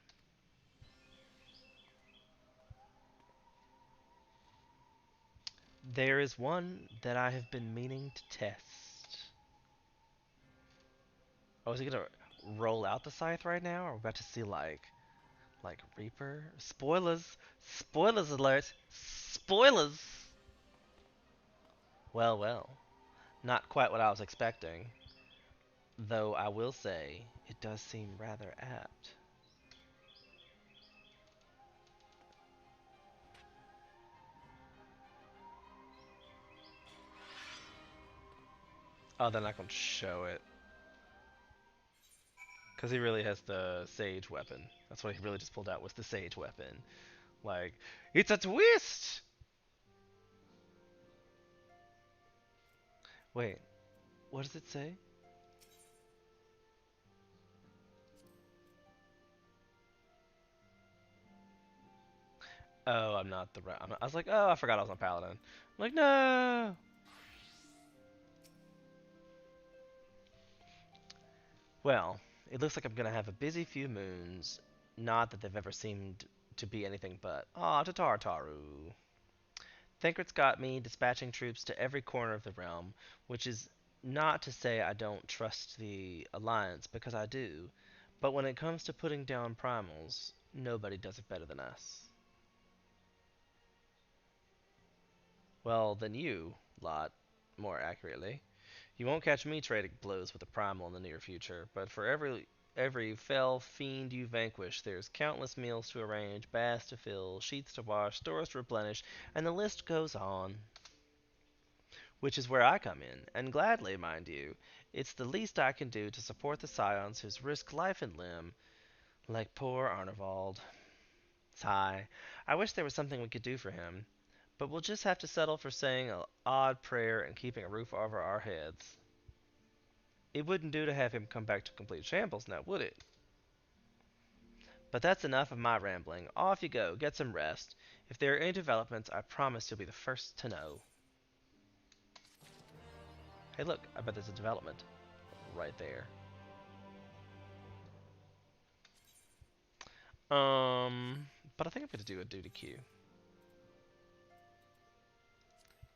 There is one that I have been meaning to test. Oh, is he gonna roll out the scythe right now? Or are we about to see like Reaper? Spoilers! Spoilers alert! Spoilers! Well, well. Not quite what I was expecting. Though I will say, it does seem rather apt. Oh, they're not gonna show it. Because he really has the Sage weapon. That's what he really just pulled out was the Sage weapon. Like, it's a twist! Wait, what does it say? Oh, I'm not the right. I was like, oh, I forgot I was on Paladin. I'm like, no! Well, it looks like I'm gonna have a busy few moons. Not that they've ever seemed to be anything but. Ah, Taru. Thancred's got me dispatching troops to every corner of the realm, which is not to say I don't trust the Alliance, because I do, but when it comes to putting down primals, nobody does it better than us. Well, than you, Lot, more accurately. You won't catch me trading blows with a primal in the near future, but for every fell fiend you vanquish, there's countless meals to arrange, baths to fill, sheets to wash, stores to replenish, and the list goes on. Which is where I come in, and gladly, mind you. It's the least I can do to support the scions whose risk life and limb, like poor Arnivald. Sigh. I wish there was something we could do for him, but we'll just have to settle for saying an odd prayer and keeping a roof over our heads. It wouldn't do to have him come back to complete shambles now, would it? But that's enough of my rambling. Off you go, get some rest. If there are any developments, I promise you'll be the first to know. Hey look, I bet there's a development right there. But I think I'm gonna do a duty queue.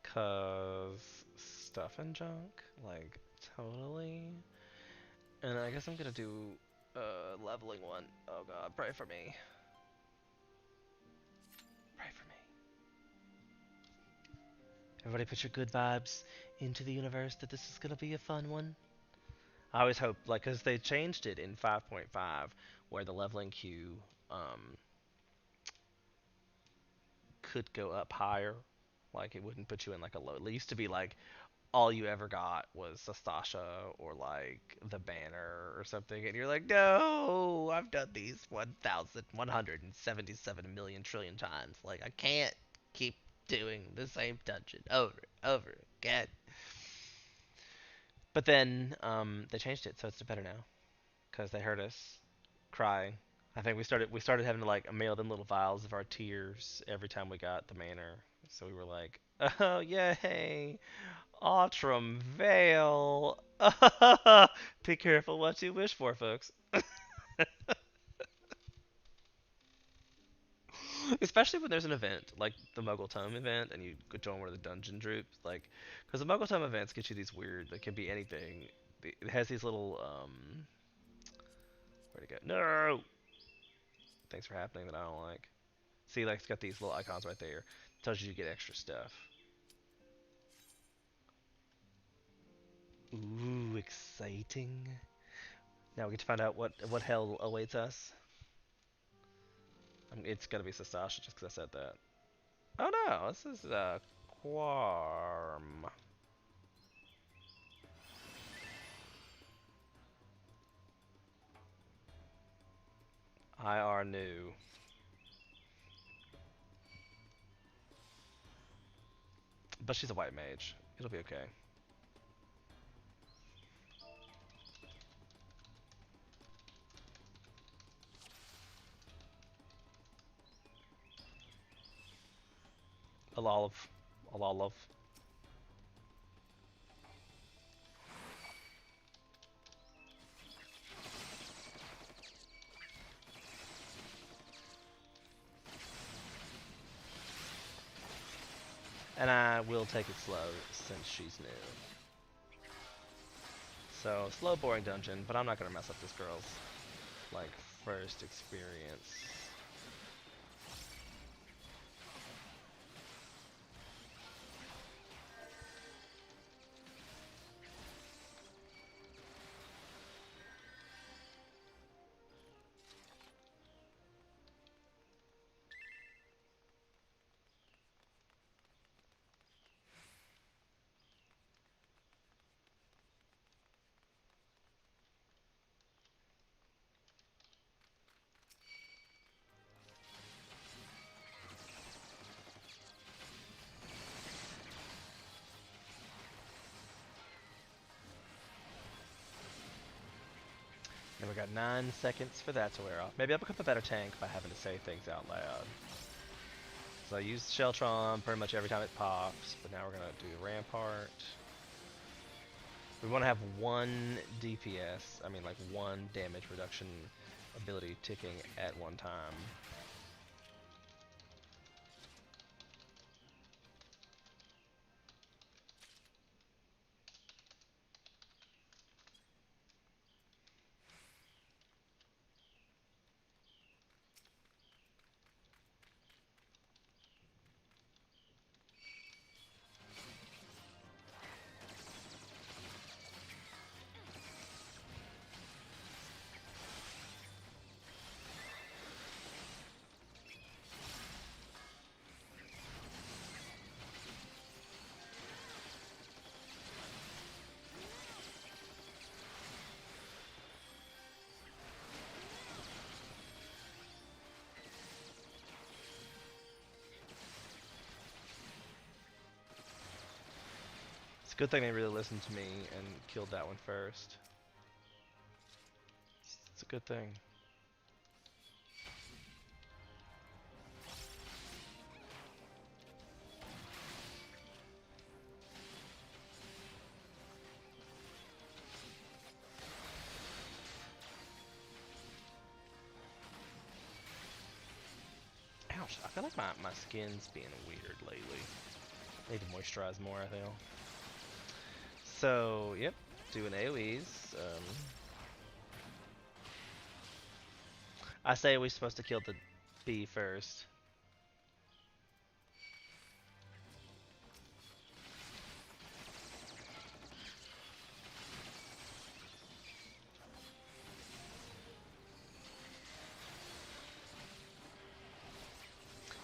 Cause stuff and junk, like totally. And I guess I'm gonna do leveling one. Oh god, pray for me. Pray for me. Everybody put your good vibes into the universe that this is gonna be a fun one. I always hope, like, cause they changed it in 5.5, where the leveling queue um could go up higher. Like it wouldn't put you in like a low. It used to be like all you ever got was Sastasha or like the banner or something, and you're like, no, I've done these 1,177 million trillion times. Like I can't keep doing the same dungeon over and over again. But then they changed it, so it's better now because they heard us cry. I think we started having to like mail in little vials of our tears every time we got the manor. So we were like, oh yay, Outram Vale. Be careful what you wish for, folks. Especially when there's an event like the Muggle Tome event, and you could join one of the dungeon groups, like, because the Muggle Tome events get you these weird. They can be anything. It has these little where'd it go? No, things are happening that I don't like. See, like it's got these little icons right there. Tells you to get extra stuff. Ooh, exciting. Now we get to find out what hell awaits us. It's gonna be Sasasha just because I said that. Oh no, this is Quarm. IR new. But she's a white mage. It'll be okay. Alolive. Alolive. And I will take it slow since she's new. So, slow, boring dungeon, but I'm not gonna mess up this girl's, like, first experience. And we got 9 seconds for that to wear off. Maybe I'll become a better tank by having to say things out loud. So I use Sheltron pretty much every time it pops, but now we're gonna do Rampart. We want to have one DPS, I mean like one damage reduction ability ticking at one time. It's a good thing they really listened to me and killed that one first. It's a good thing. Ouch, I feel like my skin's being weird lately. Need to moisturize more, I feel. So, yep, doing AoEs. I say we're supposed to kill the bee first.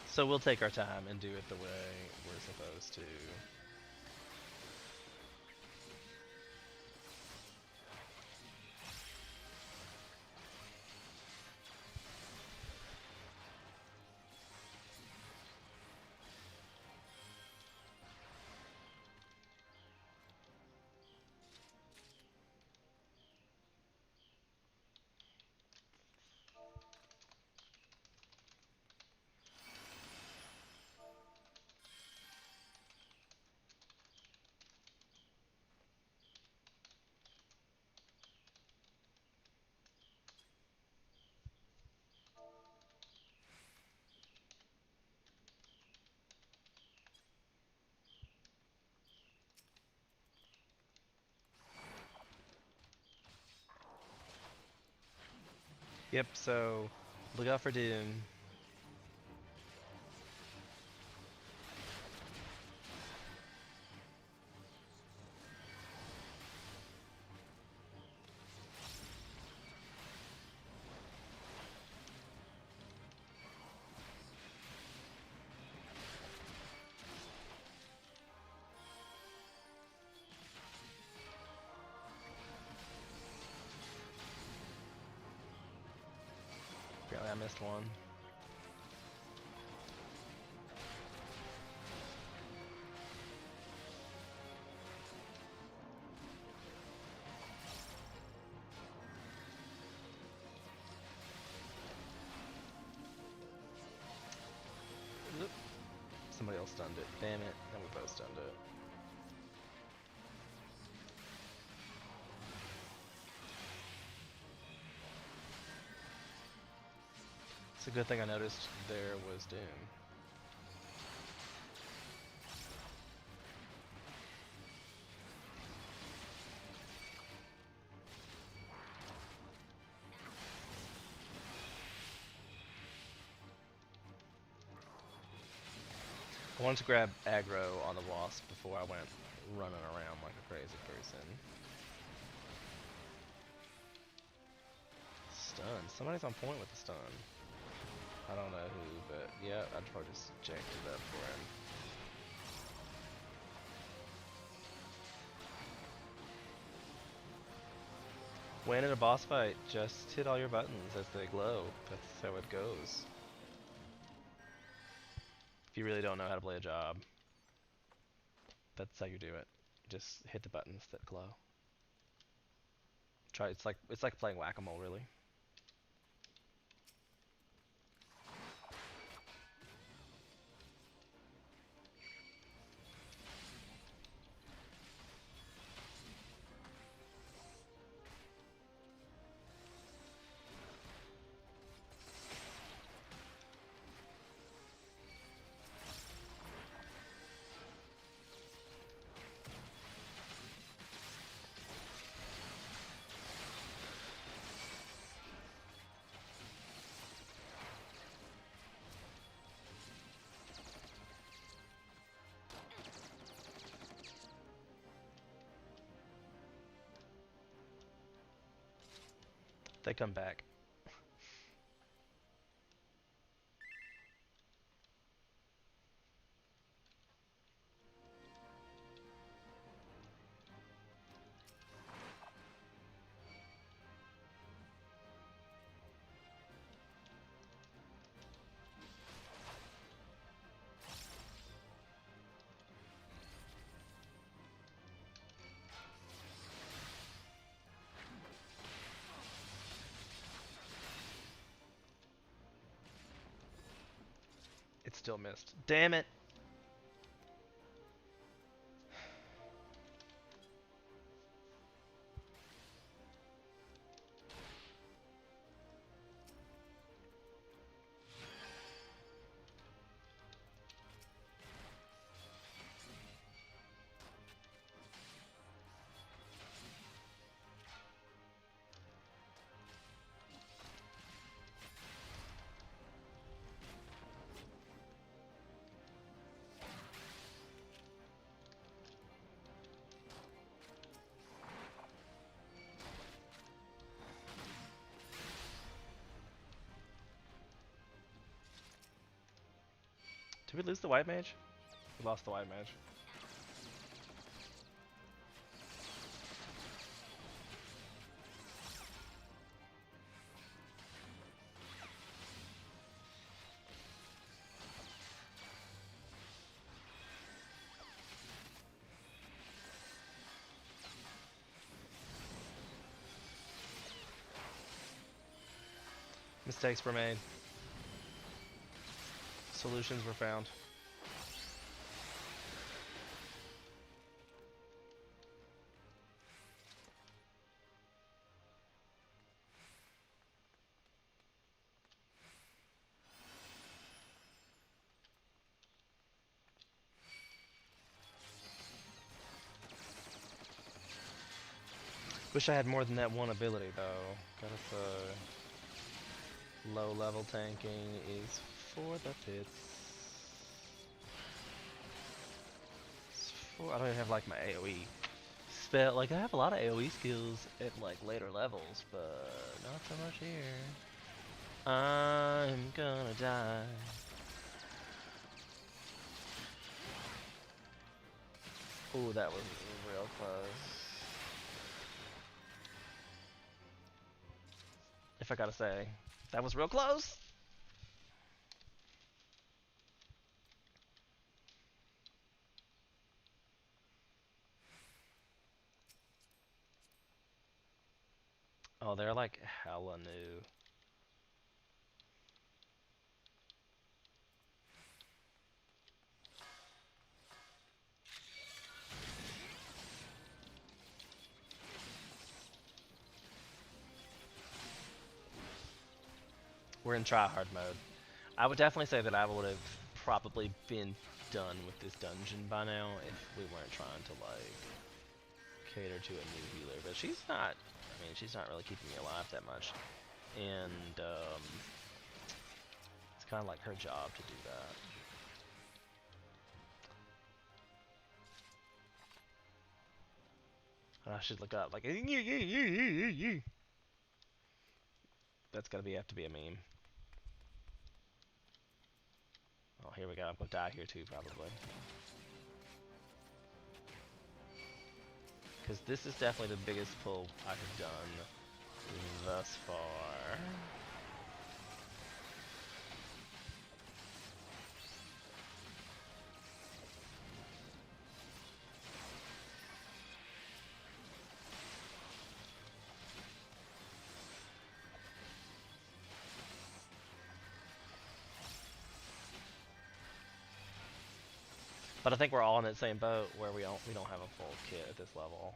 So we'll take our time and do it the way we're supposed to. Yep, so look out for Doom. Apparently I missed one. Oop. Somebody else stunned it. Damn it. And we both stunned it. It's a good thing I noticed there was Doom. I wanted to grab aggro on the wasp before I went running around like a crazy person. Stun. Somebody's on point with the stun. I don't know who, but yeah, I'd probably just jacked it up for him. When in a boss fight, just hit all your buttons as they glow. That's how it goes. If you really don't know how to play a job, that's how you do it. Just hit the buttons that glow. Try. It's like playing whack-a-mole, really. They come back. It still missed. Damn it! Did we lose the white mage? We lost the white mage. Mistakes were made. Solutions were found. Wish I had more than that one ability though. Gotta say. Low level tanking is for the pits. I don't even have like my AoE spell. Like I have a lot of AoE skills at like later levels, but not so much here. I'm gonna die. Ooh, that was real close. If I gotta say, that was real close. Oh, they're like hella new. We're in tryhard mode. I would definitely say that I would have probably been done with this dungeon by now if we weren't trying to like cater to a new healer. But she's not. I mean, she's not really keeping me alive that much, and it's kind of like her job to do that. I should look up like. That's gotta be have to be a meme. Oh, here we go. I'm gonna die here too, probably. Because this is definitely the biggest pull I've done thus far. But I think we're all in that same boat where we don't have a full kit at this level.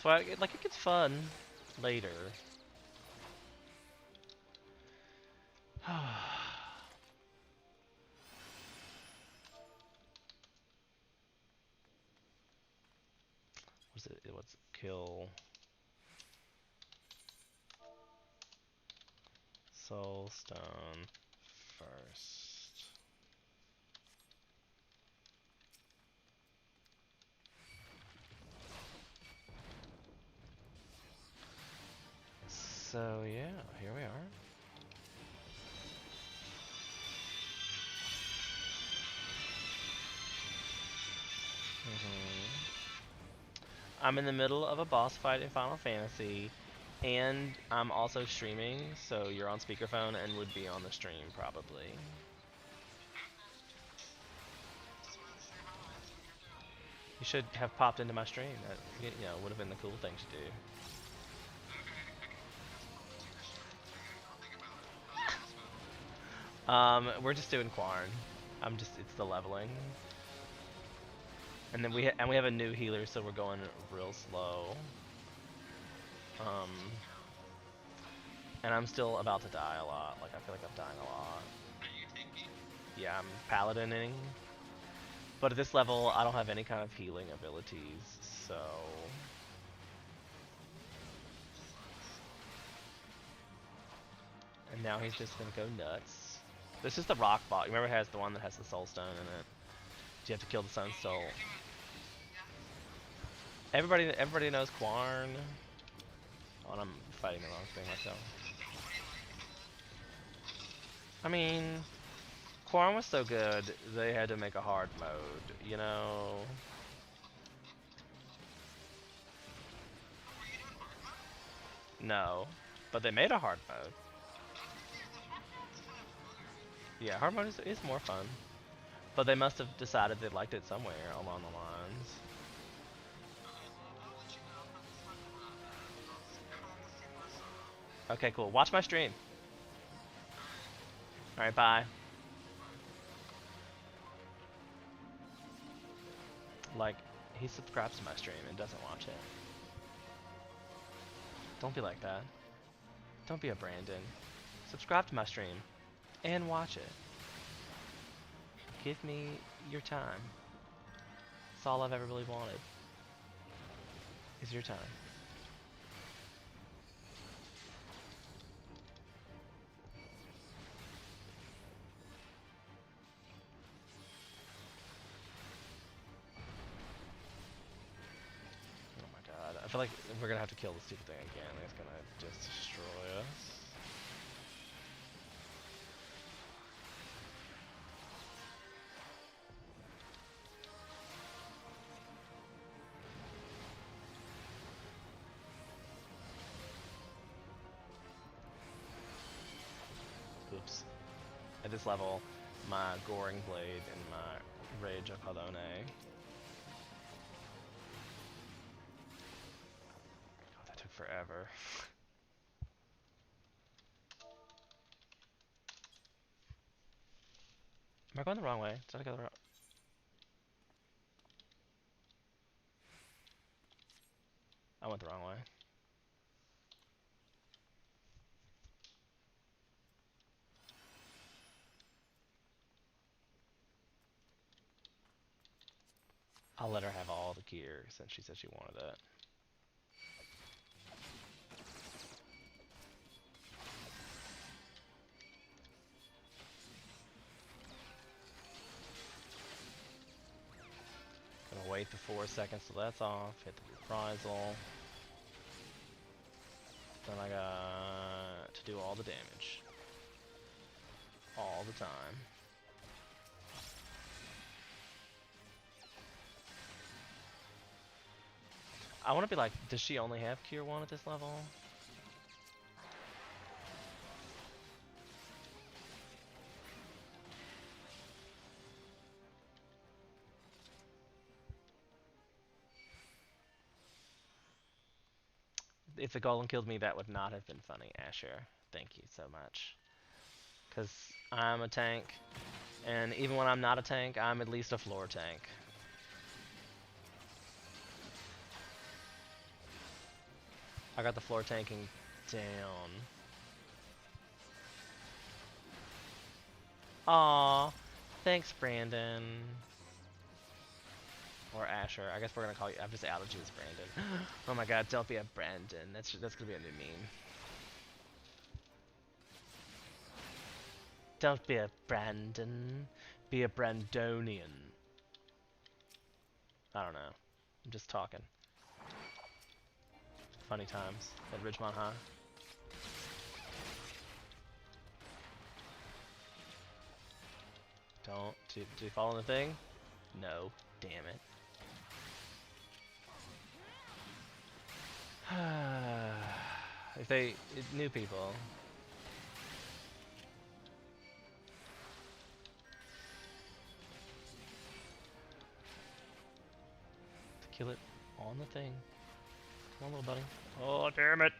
So it gets fun later. What's kill Soul Stone first. So yeah, here we are. I'm in the middle of a boss fight in Final Fantasy, and I'm also streaming, so you're on speakerphone and would be on the stream probably. You should have popped into my stream. That, you know, would have been the cool thing to do. We're just doing Quarn. It's the leveling. And then we have a new healer, so we're going real slow. And I'm still about to die a lot. Like I feel like I'm dying a lot. Yeah, I'm paladining. But at this level, I don't have any kind of healing abilities, so and now he's just gonna go nuts. This is the rock bot. You remember it has the one that has the soul stone in it. You have to kill the sun soul. Everybody knows Quarn. Oh, and I'm fighting the wrong thing myself. I mean, Quarn was so good, they had to make a hard mode, you know? No, but they made a hard mode. Yeah, hard mode is more fun. But they must have decided they liked it somewhere along the lines. Okay, cool. Watch my stream. Alright, bye. Like, he subscribes to my stream and doesn't watch it. Don't be like that. Don't be a Brandon. Subscribe to my stream and watch it. Give me your time. That's all I've ever really wanted. Is your time. I feel like we're gonna have to kill the stupid thing again. It's gonna just destroy us. Oops. At this level, my Goring Blade and my Rage Akadone. God, that took forever. Am I going the wrong way? Did I go the wrong? I went the wrong way. I'll let her have all the gear since she said she wanted it. Gonna wait the 4 seconds till that's off, hit the reprisal. Then I got to do all the damage. All the time. I want to be like, does she only have Cure 1 at this level? If the golem killed me, that would not have been funny, Asher. Thank you so much. Because I'm a tank, and even when I'm not a tank, I'm at least a floor tank. I got the floor tanking down. Aw, thanks, Brandon. Or Asher. I guess we're gonna call you. I've just outed you as Brandon. Oh my God! Don't be a Brandon. That's gonna be a new meme. Don't be a Brandon. Be a Brandonian. I don't know. I'm just talking. Funny times at Ridgemont High. Don't. Did you fall in the thing? No. Damn it. If they new people. To kill it on the thing. Come on, little buddy. Oh, damn it.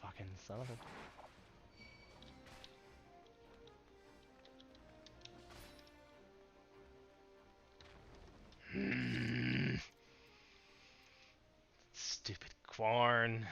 Fucking son of a... Stupid Quarn.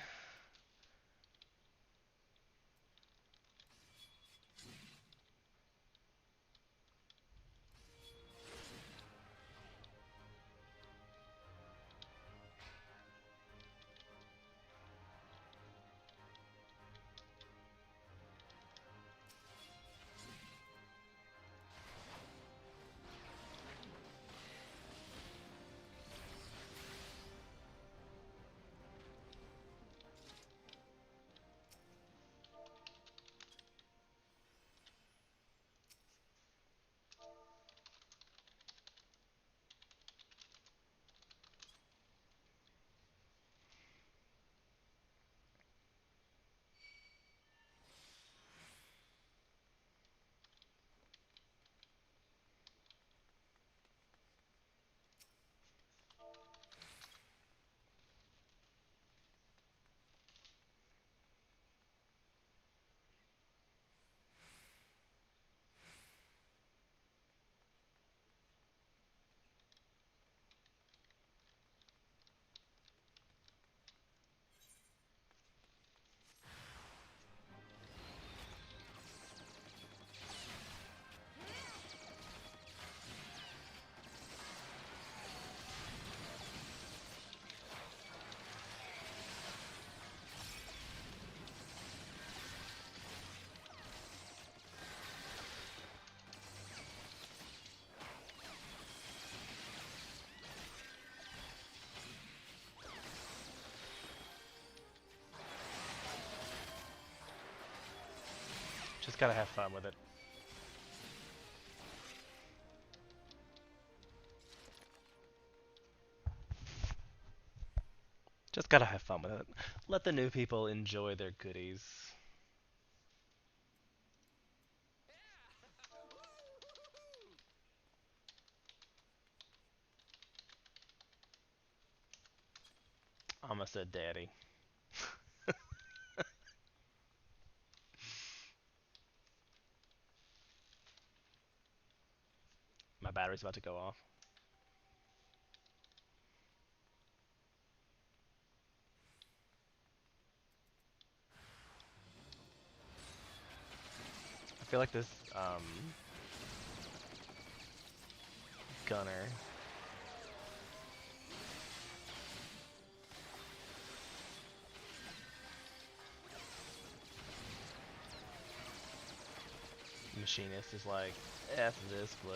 Just gotta have fun with it. Just gotta have fun with it. Let the new people enjoy their goodies. Almost said daddy. My battery's about to go off. I feel like this gunner machinist is like, F this place.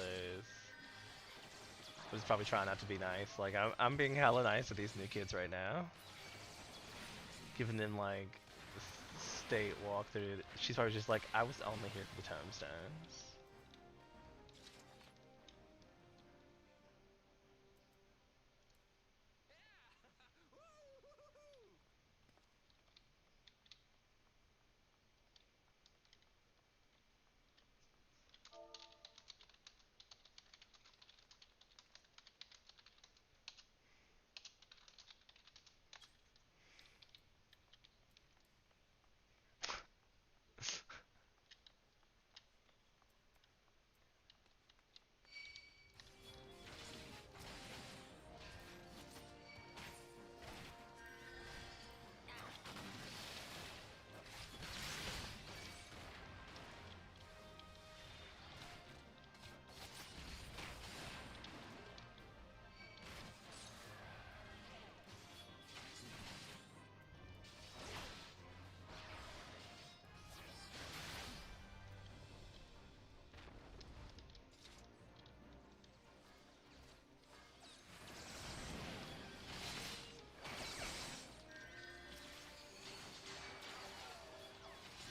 But he's probably trying not to be nice. Like, I'm being hella nice to these new kids right now. Giving them, like, state walkthrough. She's probably just like, I was only here for the tombstones.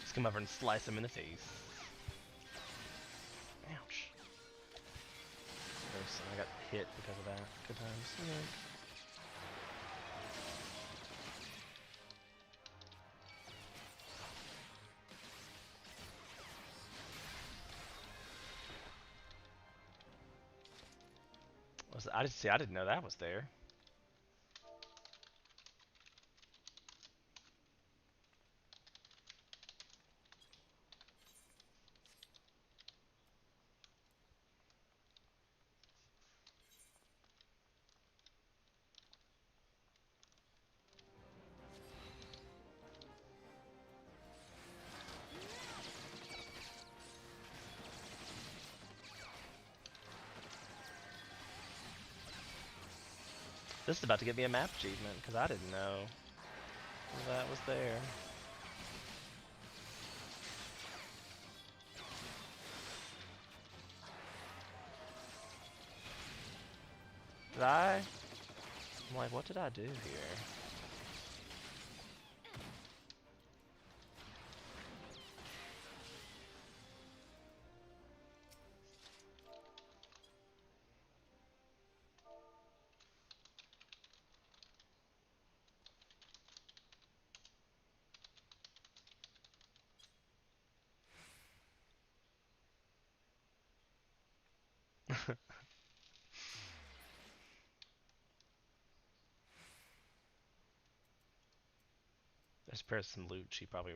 Just come over and slice him in the face. Ouch. Gross, I got hit because of that. Good times. Yeah. I didn't see. I didn't know that was there. This is about to get me a map achievement because I didn't know that was there. Did I? I'm like, what did I do here? There's a some loot. She probably.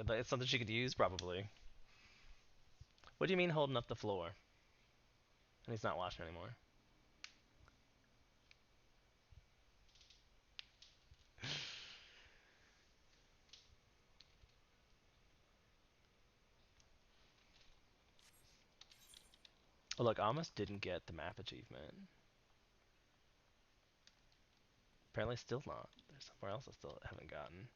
It's something she could use, probably. What do you mean holding up the floor? And he's not watching anymore. Oh, look, I almost didn't get the map achievement. Apparently, still not. There's somewhere else I still haven't gotten.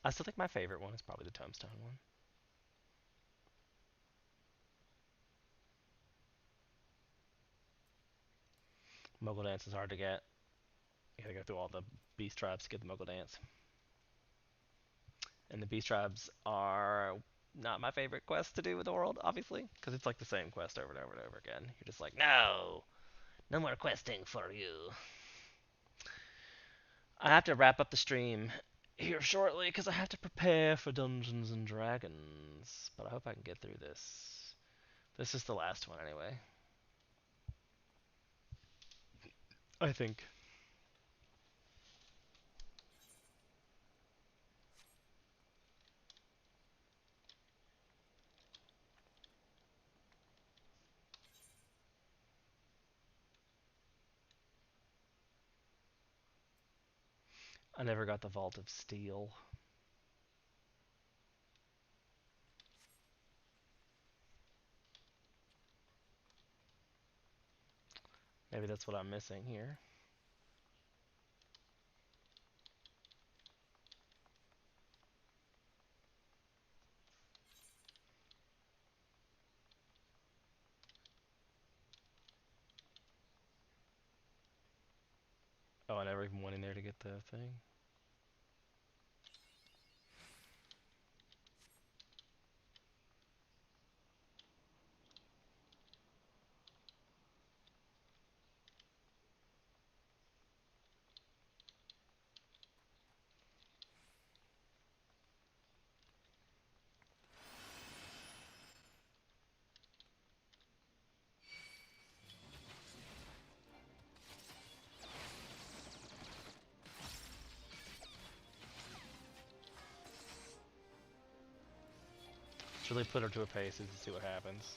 I still think my favorite one is probably the Tombstone one. Mogul Dance is hard to get. You gotta go through all the beast tribes to get the Mogul Dance. And the beast tribes are not my favorite quest to do in the world, obviously, because it's like the same quest over and over and over again. You're just like, no, no more questing for you. I have to wrap up the stream here shortly because I have to prepare for Dungeons and Dragons. But I hope I can get through this. This is the last one anyway. I think. I never got the Vault of Steel. Maybe that's what I'm missing here. Oh, I never even went in there to get the thing. Should really put her to a pace and see what happens.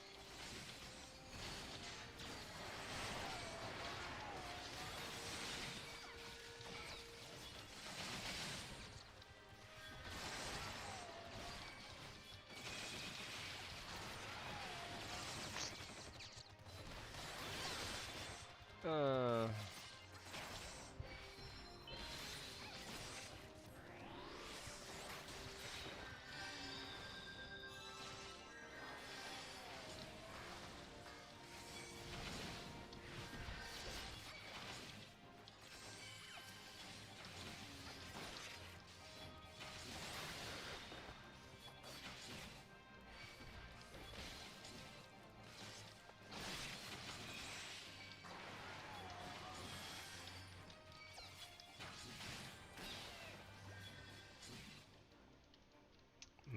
Uh...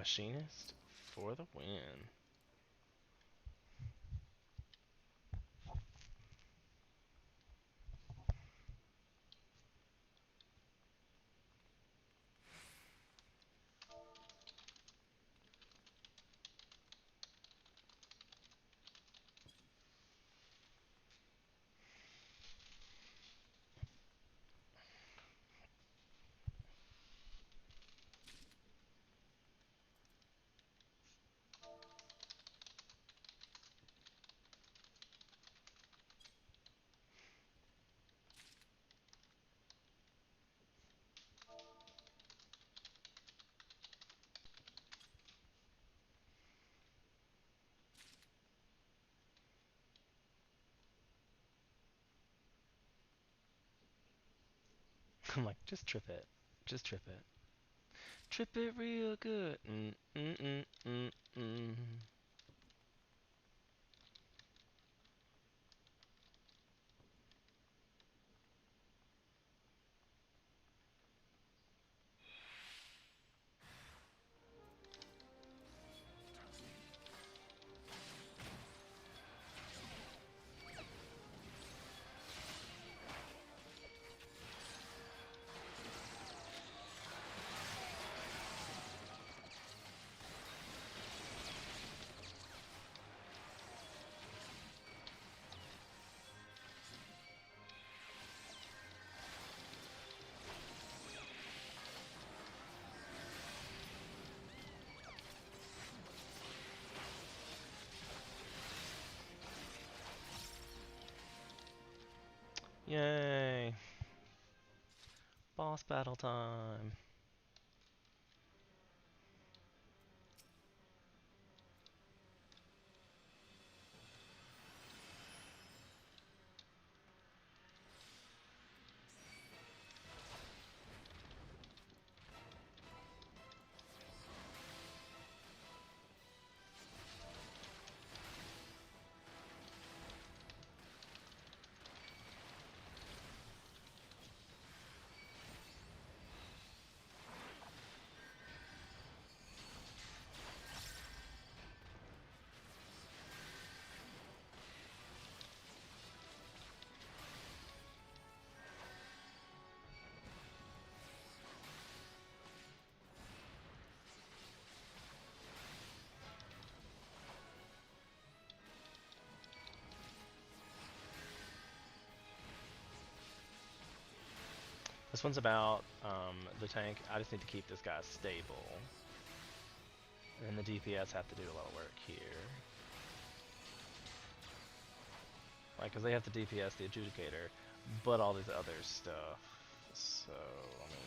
Machinist for the win. I'm like, just trip it. Just trip it. Trip it real good. Mm. Yay. Boss battle time. This one's about the tank. I just need to keep this guy stable. And the DPS have to do a lot of work here. Like, because they have to DPS the adjudicator, but all these other stuff. So, I mean,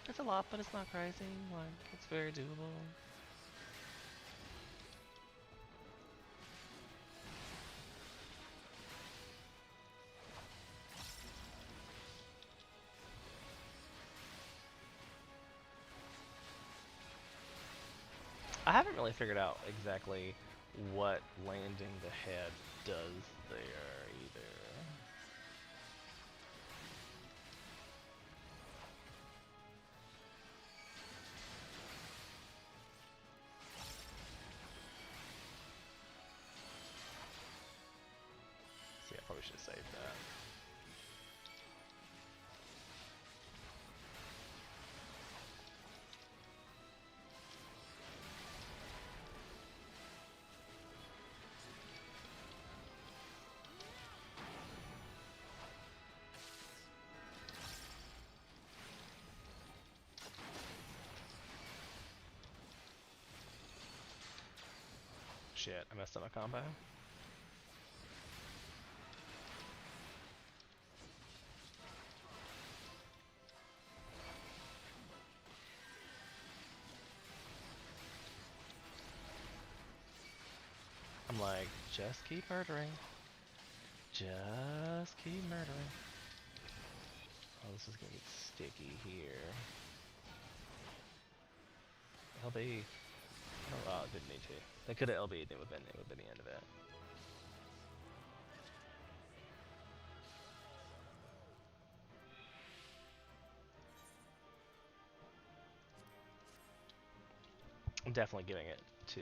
it's a lot, but it's not crazy. Like, it's very doable. I haven't really figured out exactly what landing the head does there either. See, I probably should have saved that. Shit, I messed up my combo. I'm like, just keep murdering. Just keep murdering. Oh, this is gonna get sticky here. LB. Oh, didn't need to. They could have LB'd, it would have been the end of it. I'm definitely giving it to...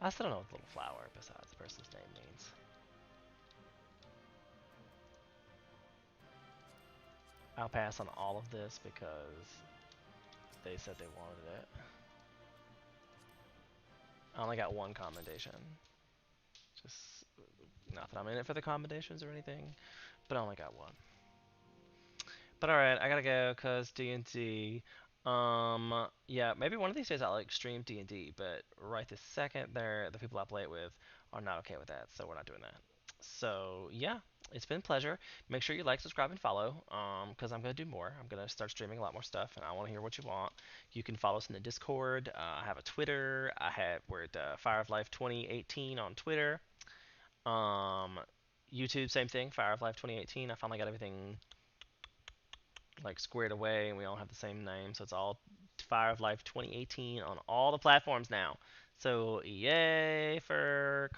I still don't know what the little flower besides the person's name means. I'll pass on all of this because they said they wanted it. I only got one commendation. Just not that I'm in it for the commendations or anything, but I only got one. But alright, I gotta go because D&D. Yeah, maybe one of these days I'll like stream D&D, but right this second, the people I play it with are not okay with that, so we're not doing that. So yeah, it's been a pleasure. Make sure you like, subscribe, and follow, because I'm gonna do more. I'm gonna start streaming a lot more stuff, and I want to hear what you want. You can follow us in the Discord. I have a Twitter. We're at Fire of Life 2018 on Twitter. YouTube, same thing, Fire of Life 2018. I finally got everything like squared away, and we all have the same name, so it's all Fire of Life 2018 on all the platforms now. So yay for